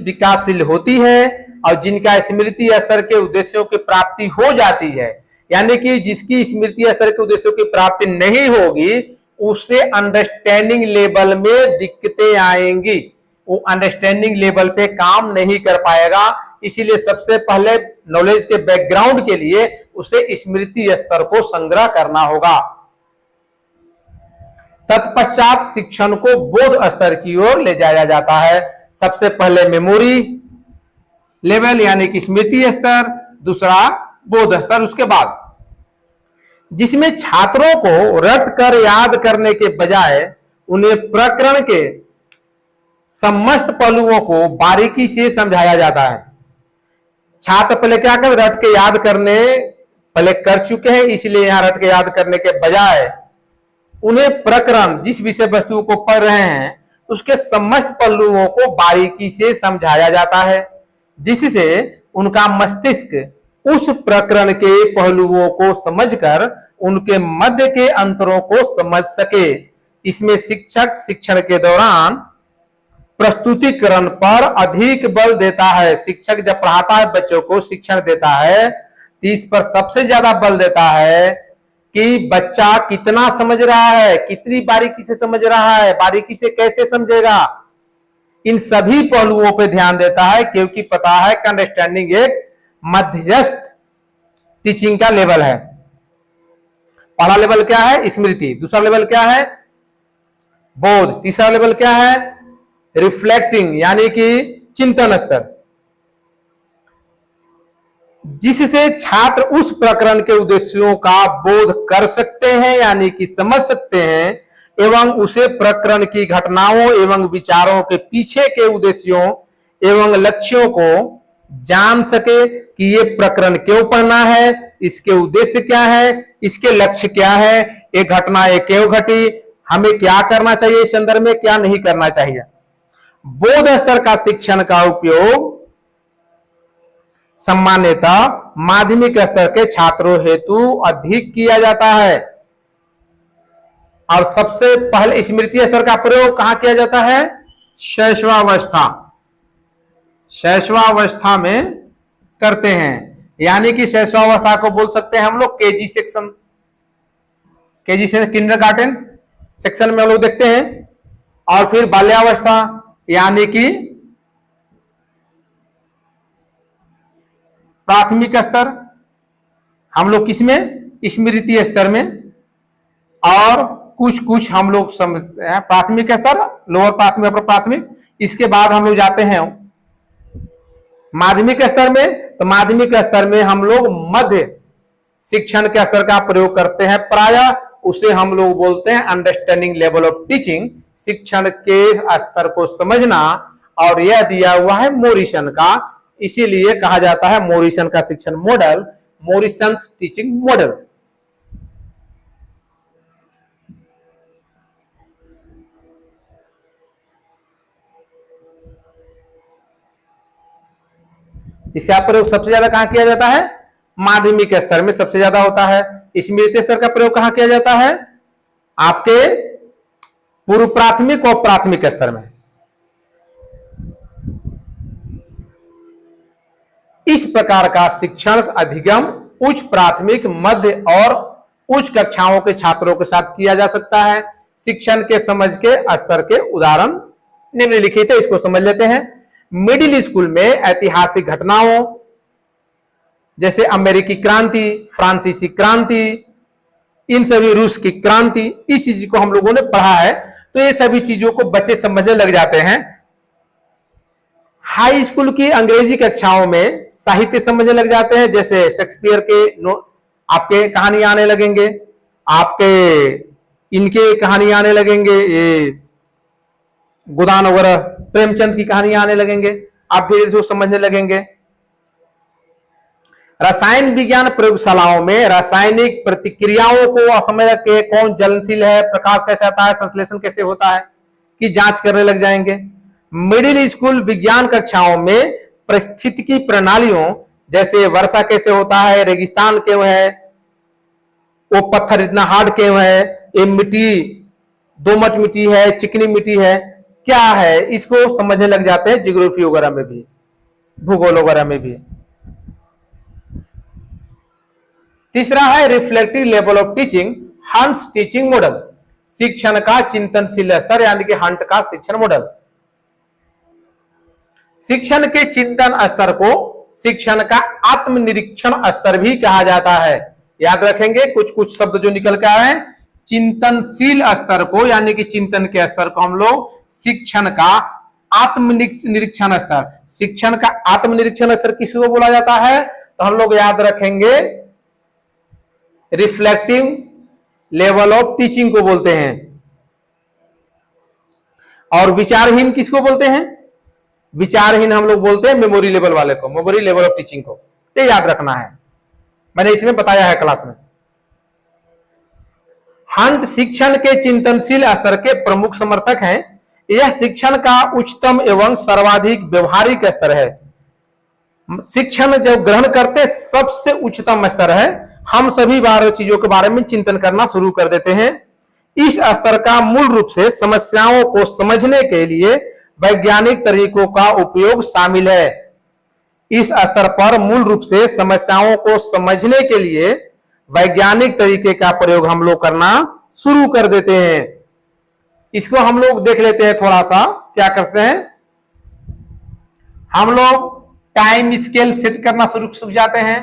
विकासशील होती है और जिनका स्मृति स्तर के उद्देश्यों की प्राप्ति हो जाती है, यानी कि जिसकी स्मृति स्तर के उद्देश्यों की प्राप्ति नहीं होगी, उससे अंडरस्टैंडिंग लेवल में दिक्कतें आएंगी, वो अंडरस्टैंडिंग लेवल पे काम नहीं कर पाएगा। इसीलिए सबसे पहले नॉलेज के बैकग्राउंड के लिए उसे स्मृति स्तर को संग्रह करना होगा। तत्पश्चात शिक्षण को बोध स्तर की ओर ले जाया जाता है। सबसे पहले मेमोरी लेवल यानी कि स्मृति स्तर, दूसरा बोध स्तर, उसके बाद जिसमें छात्रों को रट कर याद करने के बजाय उन्हें प्रकरण के समस्त पहलुओं को बारीकी से समझाया जाता है। छात्र पहले क्या कर, रट के याद करने पहले कर चुके हैं, इसलिए यहां रट के याद करने के बजाय उन्हें प्रकरण, जिस विषय वस्तु को पढ़ रहे हैं, उसके समस्त पहलुओं को बारीकी से समझाया जाता है, जिससे उनका मस्तिष्क उस प्रकरण के पहलुओं को समझकर उनके मध्य के अंतरों को समझ सके। इसमें शिक्षक शिक्षण के दौरान प्रस्तुतिकरण पर अधिक बल देता है। शिक्षक जब पढ़ाता है, बच्चों को शिक्षण देता है, तो इस पर सबसे ज्यादा बल देता है कि बच्चा कितना समझ रहा है, कितनी बारीकी से समझ रहा है, बारीकी से कैसे समझेगा, इन सभी पहलुओं पे ध्यान देता है, क्योंकि पता है कि अंडरस्टैंडिंग एक मध्यस्थ टीचिंग का लेवल है। पहला लेवल क्या है, स्मृति। दूसरा लेवल क्या है, बोध। तीसरा लेवल क्या है, रिफ्लेक्टिंग यानी कि चिंतन स्तर, जिससे छात्र उस प्रकरण के उद्देश्यों का बोध कर सकते हैं यानी कि समझ सकते हैं एवं उसे प्रकरण की घटनाओं एवं विचारों के पीछे के उद्देश्यों एवं लक्ष्यों को जान सके कि ये प्रकरण क्यों पढ़ना है, इसके उद्देश्य क्या है, इसके लक्ष्य क्या है, ये घटना ये क्यों घटी, हमें क्या करना चाहिए इस संदर्भ में, क्या नहीं करना चाहिए। बोध स्तर का शिक्षण का उपयोग सामान्यतः माध्यमिक स्तर के छात्रों हेतु अधिक किया जाता है। और सबसे पहले स्मृति स्तर का प्रयोग कहां किया जाता है? शैशवावस्था, शैशवावस्था में करते हैं। यानी कि शैशवावस्था को बोल सकते हैं हम लोग केजी सेक्शन, केजी से किंडरगार्टन सेक्शन में हम लोग देखते हैं। और फिर बाल्यावस्था यानी कि प्राथमिक स्तर हम लोग किसमें? स्मृति स्तर में। और कुछ कुछ हम लोग समझते हैं प्राथमिक स्तर, लोअर प्राथमिक, अपर प्राथमिक। इसके बाद हम लोग जाते हैं माध्यमिक स्तर में। तो माध्यमिक स्तर में हम लोग मध्य शिक्षण के स्तर का प्रयोग करते हैं प्रायः। उसे हम लोग बोलते हैं अंडरस्टैंडिंग लेवल ऑफ टीचिंग, शिक्षण के स्तर को समझना। और यह दिया हुआ है मोरिसन का, इसीलिए कहा जाता है मोरिसन का शिक्षण मॉडल, मोरिसन्स टीचिंग मॉडल। इसका प्रयोग सबसे ज्यादा कहां किया जाता है? माध्यमिक स्तर में सबसे ज्यादा होता है। स्मृति स्तर का प्रयोग कहां किया जाता है? आपके पूर्व प्राथमिक और प्राथमिक स्तर में। इस प्रकार का शिक्षण अधिगम उच्च प्राथमिक, मध्य और उच्च कक्षाओं के छात्रों के साथ किया जा सकता है। शिक्षण के समझ के स्तर के उदाहरण निम्नलिखित है, इसको समझ लेते हैं। मिडिल स्कूल में ऐतिहासिक घटनाओं जैसे अमेरिकी क्रांति, फ्रांसीसी क्रांति, इन सभी रूस की क्रांति, इस चीज को हम लोगों ने पढ़ा है। तो ये सभी चीजों को बच्चे समझने लग जाते हैं। हाई स्कूल की अंग्रेजी कक्षाओं में साहित्य समझने लग जाते हैं, जैसे शेक्सपियर के आपके कहानी आने लगेंगे, आपके इनके कहानी आने लगेंगे, ये गोदान वगैरह प्रेमचंद की कहानी आने लगेंगे, आप धीरे धीरे समझने लगेंगे। रसायन विज्ञान प्रयोगशालाओं में रासायनिक प्रतिक्रियाओं को समझ के कौन जलनशील है, प्रकाश कैसे आता है, संश्लेषण कैसे होता है की जांच करने लग जाएंगे। मिडिल स्कूल विज्ञान कक्षाओं में पारिस्थितिकी प्रणालियों जैसे वर्षा कैसे होता है, रेगिस्तान क्यों है, वो पत्थर इतना हार्ड क्यों है, ये मिट्टी दोमट मिट्टी है, चिकनी मिट्टी है, क्या है, इसको समझने लग जाते हैं। जियोग्राफी वगैरह में भी, भूगोल वगैरह में भी। तीसरा है reflective level of teaching, hunts teaching model, शिक्षण का चिंतनशील स्तर यानी कि हंट का शिक्षण मॉडल। शिक्षण के चिंतन स्तर को शिक्षण का आत्मनिरीक्षण स्तर भी कहा जाता है। याद रखेंगे कुछ कुछ शब्द जो निकल के आ रहे हैं। चिंतनशील स्तर को यानी कि चिंतन के स्तर को हम लोग शिक्षण का आत्मनिरीक्षण स्तर, शिक्षण का आत्मनिरीक्षण स्तर किसको बोला जाता है? तो हम लोग याद रखेंगे रिफ्लेक्टिव लेवल ऑफ टीचिंग को बोलते हैं। और विचारहीन किसको बोलते हैं? विचारहीन हम लोग बोलते हैं मेमोरी लेवल वाले को, मेमोरी लेवल ऑफ टीचिंग को। तो याद रखना है, मैंने इसमें बताया है क्लास में। हंट शिक्षण के चिंतनशील स्तर के प्रमुख समर्थक हैं। यह शिक्षण का उच्चतम एवं सर्वाधिक व्यवहारिक स्तर है। शिक्षण जब ग्रहण करते सबसे उच्चतम स्तर है। हम सभी बार चीजों के बारे में चिंतन करना शुरू कर देते हैं। इस स्तर का मूल रूप से समस्याओं को समझने के लिए वैज्ञानिक तरीकों का उपयोग शामिल है। इस स्तर पर मूल रूप से समस्याओं को समझने के लिए वैज्ञानिक तरीके का प्रयोग हम लोग करना शुरू कर देते हैं। इसको हम लोग देख लेते हैं थोड़ा सा। क्या करते हैं हम लोग? टाइम स्केल सेट करना शुरू सूख जाते हैं।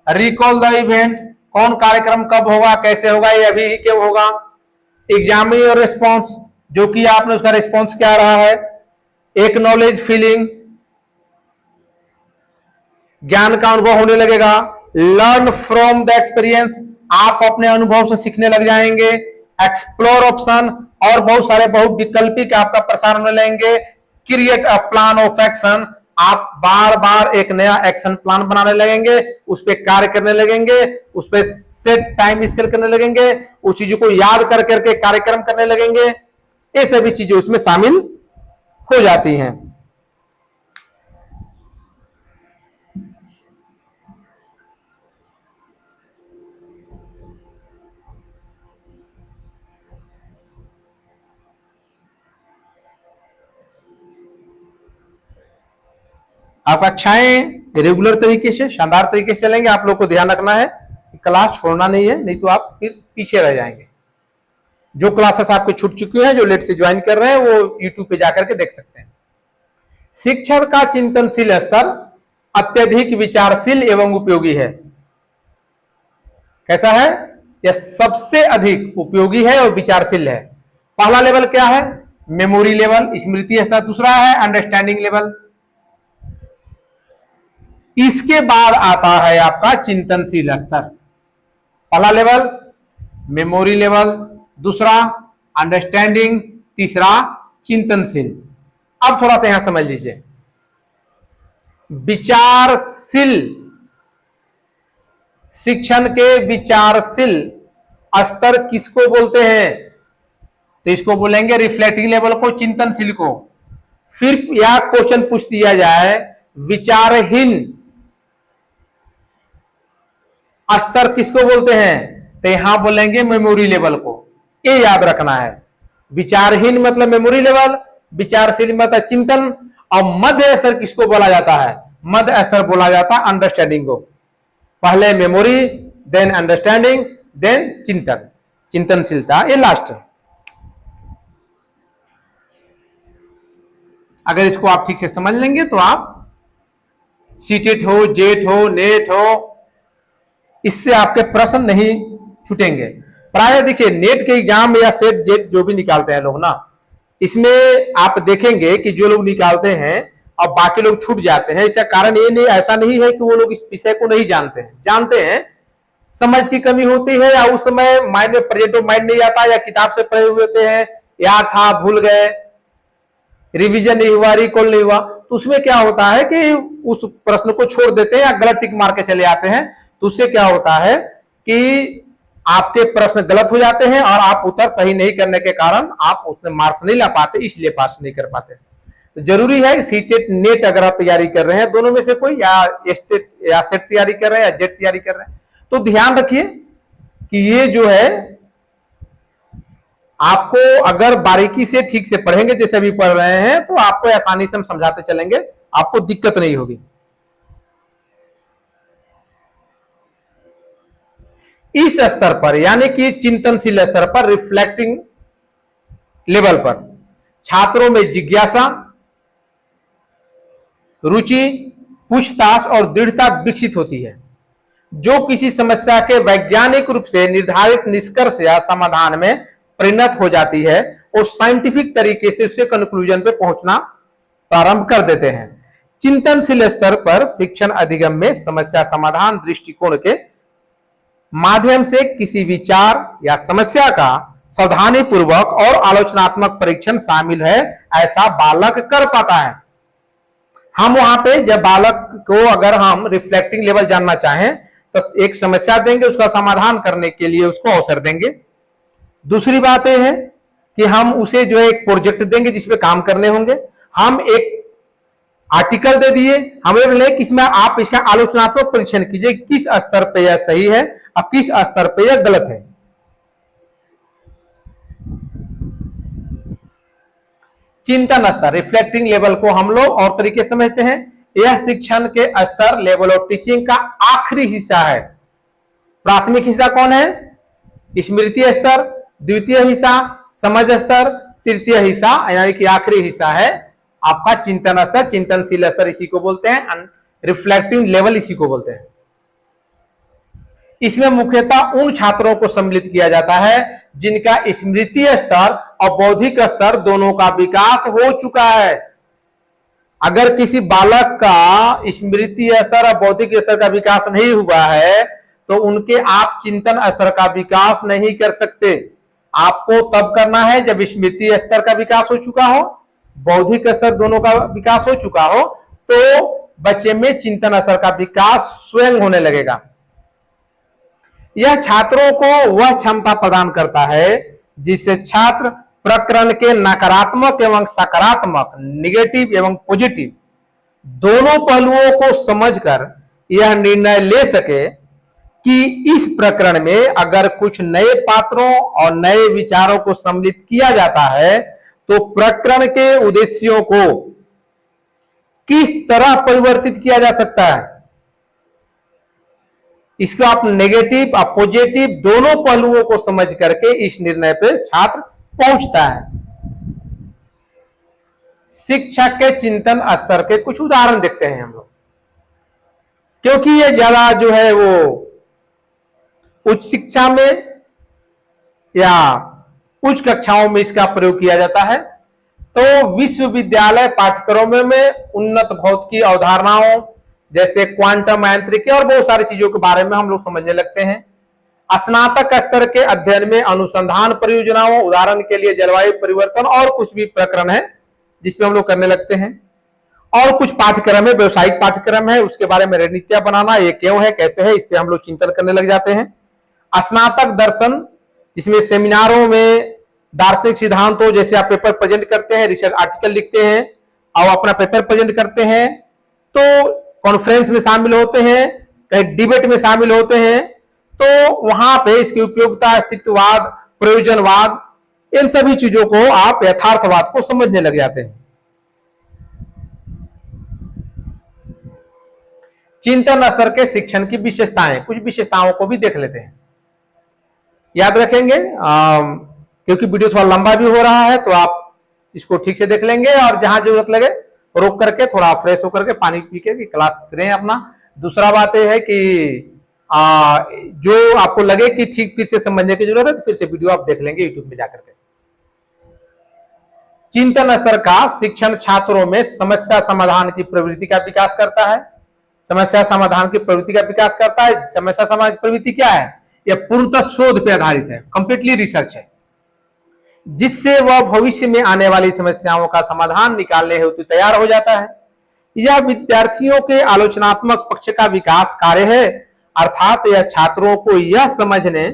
रिकॉल द इवेंट, कौन कार्यक्रम कब होगा, कैसे होगा, ये अभी ही क्यों होगा। एग्जामिन योर रिस्पॉन्स, जो कि आपने उसका रिस्पॉन्स क्या रहा है। एक्नॉलेज फीलिंग, ज्ञान का अनुभव होने लगेगा। लर्न फ्रॉम द एक्सपीरियंस, आप अपने अनुभव से सीखने लग जाएंगे। एक्सप्लोर ऑप्शन, और बहुत सारे बहुविकल्पिक आपका प्रसार होने लगेंगे। Create a plan of action, आप बार बार एक नया एक्शन प्लान बनाने लगेंगे, उस पर कार्य करने लगेंगे, उस पर सेट टाइम स्केल करने लगेंगे, उस चीजों को याद कर करके कार्यक्रम करने लगेंगे। ये सभी चीजें उसमें शामिल हो जाती हैं। आप कक्षाएं रेगुलर तरीके से शानदार तरीके से चलेंगे। आप लोग को ध्यान रखना है कि क्लास छोड़ना नहीं है, नहीं तो आप फिर पीछे रह जाएंगे। जो क्लासेस आपके छूट चुके हैं, जो लेट से ज्वाइन कर रहे हैं, वो यूट्यूब पे जाकर के देख सकते हैं। शिक्षण का चिंतनशील स्तर अत्यधिक विचारशील एवं उपयोगी है। कैसा है? यह सबसे अधिक उपयोगी है और विचारशील है। पहला लेवल क्या है? मेमोरी लेवल, स्मृति स्तर। दूसरा है अंडरस्टैंडिंग लेवल। इसके बाद आता है आपका चिंतनशील स्तर। पहला लेवल मेमोरी लेवल, दूसरा अंडरस्टैंडिंग, तीसरा चिंतनशील। अब थोड़ा सा यहां समझ लीजिए, विचारशील शिक्षण के विचारशील स्तर किसको बोलते हैं? तो इसको बोलेंगे रिफ्लेक्टिंग लेवल को, चिंतनशील को। फिर यह क्वेश्चन पूछ दिया जाए विचारहीन स्तर किसको बोलते हैं? तो यहां बोलेंगे मेमोरी लेवल को। ये याद रखना है, विचारहीन मतलब मेमोरी लेवल, विचारशील मतलब चिंतन, और मध्य स्तर किसको बोला जाता है? मध्य स्तर बोला जाता है अंडरस्टैंडिंग को। पहले मेमोरी, देन अंडरस्टैंडिंग, देन चिंतन, चिंतनशीलता, ये लास्ट है। अगर इसको आप ठीक से समझ लेंगे तो आप सीटेट हो, जेट हो, नेट हो, इससे आपके प्रश्न नहीं छूटेंगे। प्राय देखिए नेट के एग्जाम या सेट जेट जो भी निकालते हैं लोग ना, इसमें आप देखेंगे कि जो लोग निकालते हैं और बाकी लोग छूट जाते हैं, इसका कारण ये नहीं, ऐसा नहीं है कि वो लोग इस विषय को नहीं जानते हैं, जानते हैं, समझ की कमी होती है, या उस समय माइंड में प्रेजेंट ऑफ माइंड नहीं आता, या किताब से पढ़े हुए होते हैं, याद था भूल गए, रिवीजन नहीं हुआ, रिकॉल नहीं हुआ, तो उसमें क्या होता है कि उस प्रश्न को छोड़ देते हैं या गलत टिक मार के चले आते हैं। तो उससे क्या होता है कि आपके प्रश्न गलत हो जाते हैं और आप उत्तर सही नहीं करने के कारण आप उसमें मार्क्स नहीं ला पाते, इसलिए पास नहीं कर पाते। तो जरूरी है सीटेट नेट अगर आप तैयारी कर रहे हैं, दोनों में से कोई, या स्टेट या सेट तैयारी कर रहे हैं या जेट तैयारी कर रहे हैं, तो ध्यान रखिए कि ये जो है आपको अगर बारीकी से ठीक से पढ़ेंगे जैसे अभी पढ़ रहे हैं, तो आपको आसानी से हम समझाते चलेंगे, आपको दिक्कत नहीं होगी। इस स्तर पर यानी कि चिंतनशील स्तर पर, रिफ्लेक्टिंग लेवल पर, छात्रों में जिज्ञासा, रुचि, पूछताछ और दृढ़ता विकसित होती है, जो किसी समस्या के वैज्ञानिक रूप से निर्धारित निष्कर्ष या समाधान में परिणत हो जाती है और साइंटिफिक तरीके से उसके कंक्लूजन पे पहुंचना प्रारंभ कर देते हैं। चिंतनशील स्तर पर शिक्षण अधिगम में समस्या समाधान दृष्टिकोण के माध्यम से किसी विचार या समस्या का सावधानी पूर्वक और आलोचनात्मक परीक्षण शामिल है, ऐसा बालक कर पाता है। हम वहां पे जब बालक को अगर हम रिफ्लेक्टिंग लेवल जानना चाहें तो एक समस्या देंगे, उसका समाधान करने के लिए उसको अवसर देंगे। दूसरी बात यह है कि हम उसे जो है एक प्रोजेक्ट देंगे जिसपे काम करने होंगे। हम एक आर्टिकल दे दिए, हमें बोले कि इसमें आप इसका आलोचनात्मक परीक्षण कीजिए, किस स्तर पे यह सही है और किस स्तर पे यह गलत है। चिंतन स्तर, रिफ्लेक्टिंग लेवल को हम लोग और तरीके से समझते हैं, यह शिक्षण के स्तर, लेवल ऑफ टीचिंग का आखिरी हिस्सा है। प्राथमिक हिस्सा कौन है? स्मृति स्तर, द्वितीय हिस्सा समझ स्तर, तृतीय हिस्सा यानी कि आखिरी हिस्सा है आपका चिंतन स्तर, चिंतनशील स्तर इसी को बोलते हैं, रिफ्लेक्टिंग लेवल इसी को बोलते हैं। इसमें मुख्यतः उन छात्रों को सम्मिलित किया जाता है जिनका स्मृति स्तर और बौद्धिक स्तर दोनों का विकास हो चुका है। अगर किसी बालक का स्मृति स्तर और बौद्धिक स्तर का विकास नहीं हुआ है तो उनके आप चिंतन स्तर का विकास नहीं कर सकते। आपको तब करना है जब स्मृति स्तर का विकास हो चुका हो, बौद्धिक स्तर दोनों का विकास हो चुका हो, तो बच्चे में चिंतन स्तर का विकास स्वयं होने लगेगा। यह छात्रों को वह क्षमता प्रदान करता है जिससे छात्र प्रकरण के नकारात्मक एवं सकारात्मक, निगेटिव एवं पॉजिटिव दोनों पहलुओं को समझकर यह निर्णय ले सके कि इस प्रकरण में अगर कुछ नए पात्रों और नए विचारों को सम्मिलित किया जाता है तो प्रकरण के उद्देश्यों को किस तरह परिवर्तित किया जा सकता है, इसको आप नेगेटिव और पॉजिटिव दोनों पहलुओं को समझ करके इस निर्णय पर छात्र पहुंचता है। शिक्षक के चिंतन स्तर के कुछ उदाहरण देखते हैं हम लोग, क्योंकि ये ज्यादा जो है वो उच्च शिक्षा में या उच्च कक्षाओं में इसका प्रयोग किया जाता है। तो विश्वविद्यालय पाठ्यक्रमों में उन्नत भौतिकी अवधारणाओं जैसे क्वांटम यांत्रिकी और बहुत सारी चीजों के बारे में हम लोग समझने लगते हैं। स्नातक स्तर के अध्ययन में अनुसंधान परियोजनाओं, उदाहरण के लिए जलवायु परिवर्तन और कुछ भी प्रकरण है जिसमें हम लोग करने लगते हैं। और कुछ पाठ्यक्रम है, व्यवसायिक पाठ्यक्रम है, उसके बारे में रणनीतियां बनाना, ये क्यों है, कैसे है, इस पे हम लोग चिंतन करने लग जाते हैं। स्नातक दर्शन, जिसमें सेमिनारों में दार्शनिक सिद्धांतों जैसे आप पेपर प्रेजेंट करते हैं, रिसर्च आर्टिकल लिखते हैं और अपना पेपर प्रेजेंट करते हैं, तो कॉन्फ्रेंस में शामिल होते हैं, कहीं डिबेट में शामिल होते हैं, तो वहां पे इसकी उपयोगिता, अस्तित्ववाद, प्रयोजनवाद, इन सभी चीजों को आप यथार्थवाद को समझने लग जाते हैं। चिंतन स्तर के शिक्षण की विशेषताएं, कुछ विशेषताओं को भी देख लेते हैं, याद रखेंगे। क्योंकि वीडियो थोड़ा लंबा भी हो रहा है तो आप इसको ठीक से देख लेंगे और जहां जरूरत लगे रोक करके थोड़ा फ्रेश होकर के पानी पी के क्लास करें अपना। दूसरा बात यह है कि जो आपको लगे कि ठीक फिर से समझने की जरूरत है तो फिर से वीडियो आप देख लेंगे यूट्यूब में जाकर के। चिंतन स्तर का शिक्षण छात्रों में समस्या समाधान की प्रवृत्ति का विकास करता है। समस्या समाधान की प्रवृत्ति का विकास करता है। समस्या समाधान की प्रवृत्ति क्या है? यह पूर्णतः शोध पे आधारित है, कंप्लीटली रिसर्च है, जिससे वह भविष्य में आने वाली समस्याओं का समाधान निकालने हेतु तैयार हो जाता है। यह विद्यार्थियों के आलोचनात्मक पक्ष का विकास कार्य है, अर्थात यह छात्रों को यह समझने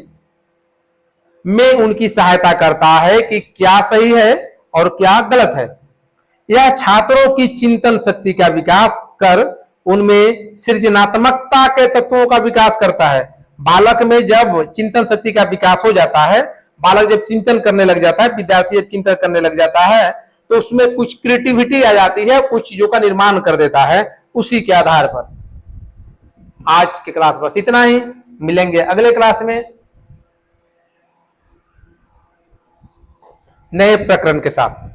में उनकी सहायता करता है कि क्या सही है और क्या गलत है। यह छात्रों की चिंतन शक्ति का विकास कर उनमें सृजनात्मकता के तत्वों का विकास करता है। बालक में जब चिंतन शक्ति का विकास हो जाता है, बालक जब चिंतन करने लग जाता है, विद्यार्थी जब चिंतन करने लग जाता है, तो उसमें कुछ क्रिएटिविटी आ जाती है, कुछ चीजों का निर्माण कर देता है उसी के आधार पर। आज की क्लास बस इतना ही, मिलेंगे अगले क्लास में नए प्रकरण के साथ।